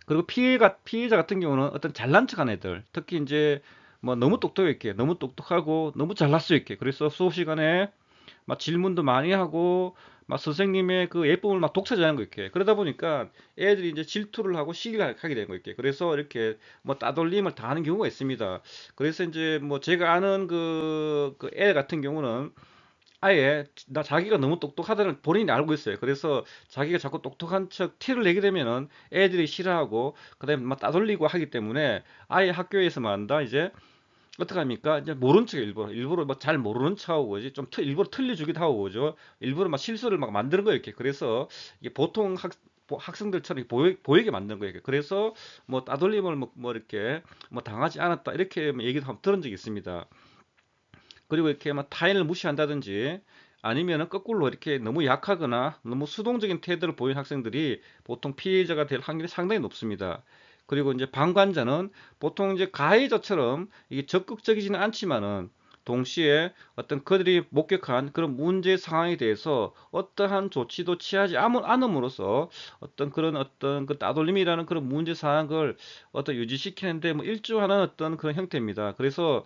그리고 피해자 같은 경우는 어떤 잘난 척한 애들, 특히 이제 뭐 너무 똑똑했게, 너무 똑똑하고 너무 잘날 수 있게, 그래서 수업 시간에 막 질문도 많이 하고 막 선생님의 그 예쁨을 막 독차지하는 거 이렇게. 그러다 보니까 애들이 이제 질투를 하고 시기를 하게 되는 거 이렇게. 그래서 이렇게 뭐 따돌림을 당하는 경우가 있습니다. 그래서 이제 뭐 제가 아는 그 애 같은 경우는 아예 나 자기가 너무 똑똑하다는 본인이 알고 있어요. 그래서 자기가 자꾸 똑똑한 척 티를 내게 되면은 애들이 싫어하고 그다음에 막 따돌리고 하기 때문에 아예 학교에서만 한다 이제 어떡 합니까? 이제 모른 척 일부러 뭐 잘 모르는 척하고 그지 좀 일부러 틀려주기도 하고 그죠? 일부러 막 실수를 막 만드는 거예요 이렇게. 그래서 이게 보통 학생들처럼 보이게 만드는 거예요. 그래서 뭐 따돌림을 뭐 이렇게 뭐 당하지 않았다 이렇게 얘기도 한번 들은 적이 있습니다. 그리고 이렇게 막 타인을 무시한다든지 아니면은 거꾸로 이렇게 너무 약하거나 너무 수동적인 태도를 보이는 학생들이 보통 피해자가 될 확률이 상당히 높습니다. 그리고 이제 방관자는 보통 이제 가해자처럼 이게 적극적이지는 않지만은 동시에 어떤 그들이 목격한 그런 문제 상황에 대해서 어떠한 조치도 취하지 않음으로써 어떤 그런 어떤 그 따돌림이라는 그런 문제 상황을 어떤 유지시키는데 뭐 일조하는 어떤 그런 형태입니다. 그래서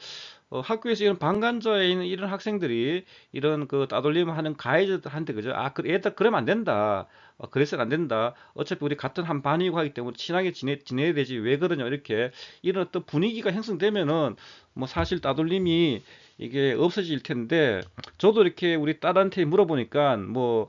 학교에서 이런 방관자에 있는 이런 학생들이 이런 그 따돌림 하는 가해자들한테 그죠? 아, 그 애들 그러면 안 된다. 그래서는 안 된다. 어차피 우리 같은 한 반이고 하기 때문에 친하게 지내야 되지. 왜 그러냐. 이렇게 이런 어떤 분위기가 형성되면은 뭐 사실 따돌림이 이게 없어질 텐데 저도 이렇게 우리 딸한테 물어보니까 뭐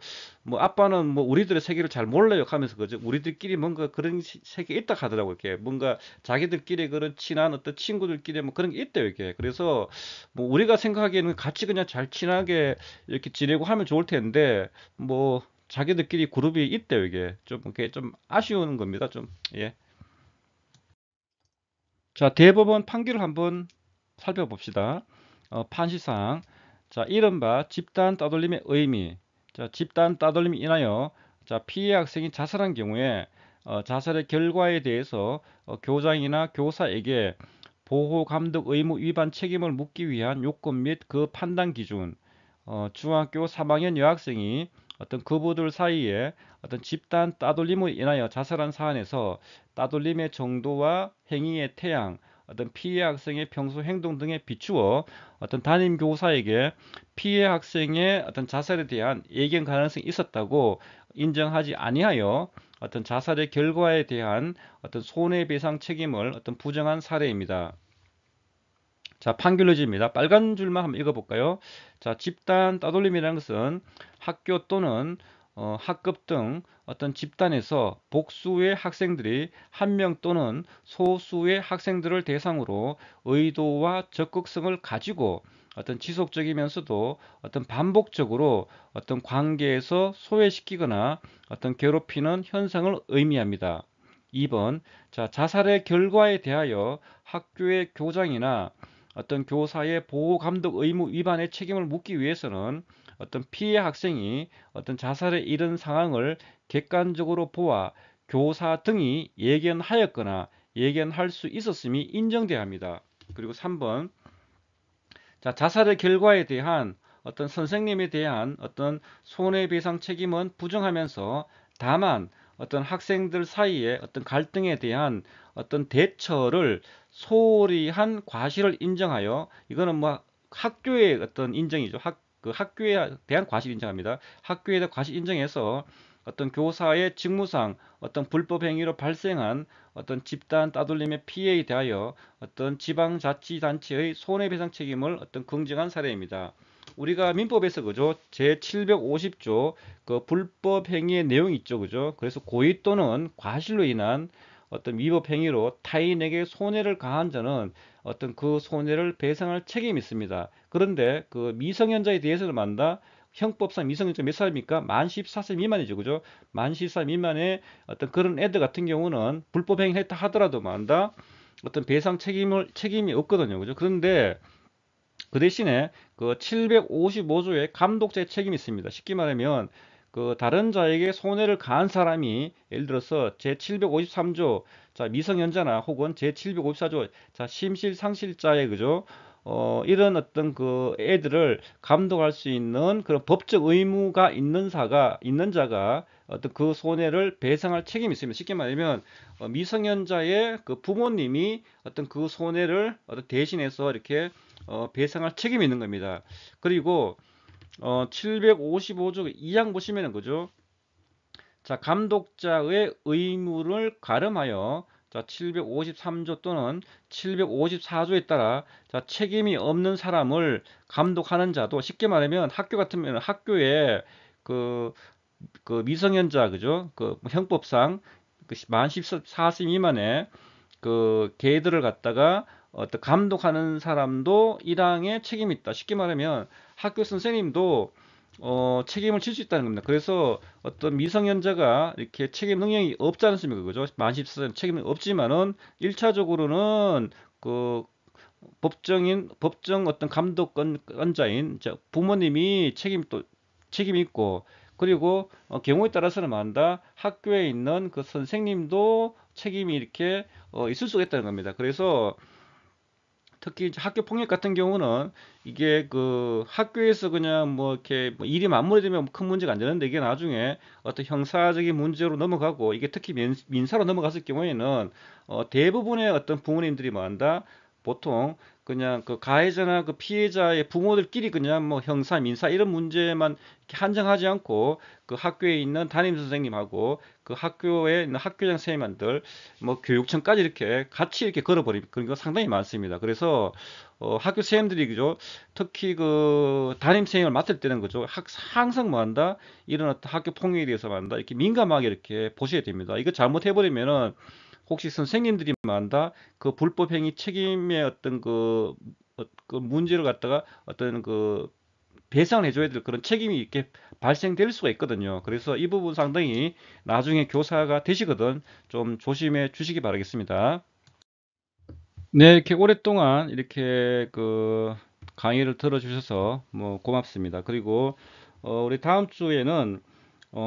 아빠는 뭐 우리들의 세계를 잘 몰라요 하면서 그죠? 우리들끼리 뭔가 그런 세계 있다 하더라고 이렇게 뭔가 자기들끼리 그런 친한 어떤 친구들끼리 뭐 그런 게 있대요 이게. 그래서 뭐 우리가 생각하기에는 같이 그냥 잘 친하게 이렇게 지내고 하면 좋을 텐데 뭐 자기들끼리 그룹이 있대요 이게. 좀 이렇게 좀 아쉬운 겁니다 좀. 예. 자, 대법원 판결을 한번 살펴봅시다. 판시상. 자, 이른바 집단 따돌림의 의미. 자, 집단 따돌림이 인하여 자, 피해 학생이 자살한 경우에 자살의 결과에 대해서 교장이나 교사에게 보호 감독 의무 위반 책임을 묻기 위한 요건 및 그 판단 기준. 중학교 3학년 여학생이 어떤 그부들 사이에 어떤 집단 따돌림으로 인하여 자살한 사안에서 따돌림의 정도와 행위의 태양, 어떤 피해 학생의 평소 행동 등에 비추어 어떤 담임 교사에게 피해 학생의 어떤 자살에 대한 예견 가능성이 있었다고 인정하지 아니하여 어떤 자살의 결과에 대한 어떤 손해배상 책임을 어떤 부정한 사례입니다. 자, 판결로지입니다. 빨간 줄만 한번 읽어볼까요? 자, 집단 따돌림이라는 것은 학교 또는 학급 등 어떤 집단에서 복수의 학생들이 한 명 또는 소수의 학생들을 대상으로 의도와 적극성을 가지고 어떤 지속적이면서도 어떤 반복적으로 어떤 관계에서 소외시키거나 어떤 괴롭히는 현상을 의미합니다. 2번, 자, 자살의 결과에 대하여 학교의 교장이나 어떤 교사의 보호 감독 의무 위반의 책임을 묻기 위해서는 어떤 피해 학생이 어떤 자살에 이른 상황을 객관적으로 보아 교사 등이 예견하였거나 예견할 수 있었음이 인정돼야 합니다. 그리고 3번, 자, 자살의 결과에 대한 어떤 선생님에 대한 어떤 손해배상 책임은 부정하면서 다만 어떤 학생들 사이의 어떤 갈등에 대한 어떤 대처를 소홀히 한 과실을 인정하여 이거는 뭐 학교의 어떤 인정이죠. 그 학교에 대한 과실 인정합니다. 학교에 대한 과실 인정해서 어떤 교사의 직무상 어떤 불법 행위로 발생한 어떤 집단 따돌림의 피해에 대하여 어떤 지방자치단체의 손해배상 책임을 어떤 긍정한 사례입니다. 우리가 민법에서 그죠? 제 750조 그 불법 행위의 내용이 있죠. 그죠? 그래서 고의 또는 과실로 인한 어떤 위법 행위로 타인에게 손해를 가한 자는 어떤 그 손해를 배상할 책임이 있습니다. 그런데 그 미성년자에 대해서는 만다 형법상 미성년자 몇 살입니까? 만 14세 미만이죠. 그죠? 만 14세 미만의 어떤 그런 애들 같은 경우는 불법 행위를 했다 하더라도 만다 어떤 배상 책임이 없거든요. 그죠? 그런데 그 대신에 그 755조의 감독자의 책임이 있습니다. 쉽게 말하면 그 다른 자에게 손해를 가한 사람이 예를 들어서 제 753조 자 미성년자나 혹은 제 754조 자 심실상실자의 그죠 이런 어떤 그 애들을 감독할 수 있는 그런 법적 의무가 있는 자가 어떤 그 손해를 배상할 책임이 있습니다. 쉽게 말하면 미성년자의 그 부모님이 어떤 그 손해를 어떤 대신해서 이렇게 배상할 책임이 있는 겁니다. 그리고 755조 2항 보시면은 그죠? 자, 감독자의 의무를 가름하여 자, 753조 또는 754조에 따라 자, 책임이 없는 사람을 감독하는 자도 쉽게 말하면 학교 같으면 학교에 그, 그 미성년자 그죠? 그 형법상 만 14세 미만의 그 개들을 갖다가 어떤 감독하는 사람도 1항에 책임이 있다. 쉽게 말하면 학교 선생님도 책임을 질 수 있다는 겁니다. 그래서 어떤 미성년자가 이렇게 책임 능력이 없지 않습니까? 그죠? 만 14세는 책임이 없지만은 1차적으로는 그 법정 어떤 감독권자인 부모님이 책임이 있고 그리고 경우에 따라서는 만다 학교에 있는 그 선생님도 책임이 이렇게 있을 수가 있다는 겁니다. 그래서 특히 이제 학교 폭력 같은 경우는 이게 그 학교에서 그냥 뭐 이렇게 뭐 일이 마무리되면 큰 문제가 안 되는데 이게 나중에 어떤 형사적인 문제로 넘어가고 이게 특히 민사로 넘어갔을 경우에는 대부분의 어떤 부모님들이 뭐 한다 보통 그냥 그 가해자나 그 피해자의 부모들끼리 그냥 뭐 형사, 민사 이런 문제만 이렇게 한정하지 않고 그 학교에 있는 담임 선생님하고 그 학교에 있는 학교장 선생님들 뭐 교육청까지 이렇게 같이 이렇게 걸어버리는 그런 거 상당히 많습니다. 그래서 학교 선생님들이 그죠 특히 그 담임 선생님을 맡을 때는 그죠 항상 뭐 한다 이런 어떤 학교 폭력에 대해서 뭐 한다 이렇게 민감하게 이렇게 보셔야 됩니다. 이거 잘못해버리면은 혹시 선생님들이 뭐 한다 그 불법 행위 책임의 어떤 그 문제를 갖다가 어떤 그 배상을 해줘야 될 그런 책임이 이렇게 발생될 수가 있거든요. 그래서 이 부분 상당히 나중에 교사가 되시거든 좀 조심해 주시기 바라겠습니다. 네, 이렇게 오랫동안 이렇게 그 강의를 들어주셔서 뭐 고맙습니다. 그리고 우리 다음 주에는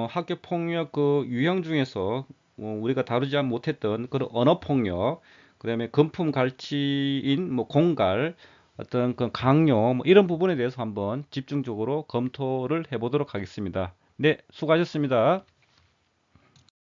학교 폭력 그 유형 중에서 우리가 다루지 못했던 그런 언어 폭력, 그다음에 금품 갈취인 뭐 공갈, 어떤 그 강요 뭐 이런 부분에 대해서 한번 집중적으로 검토를 해보도록 하겠습니다. 네, 수고하셨습니다.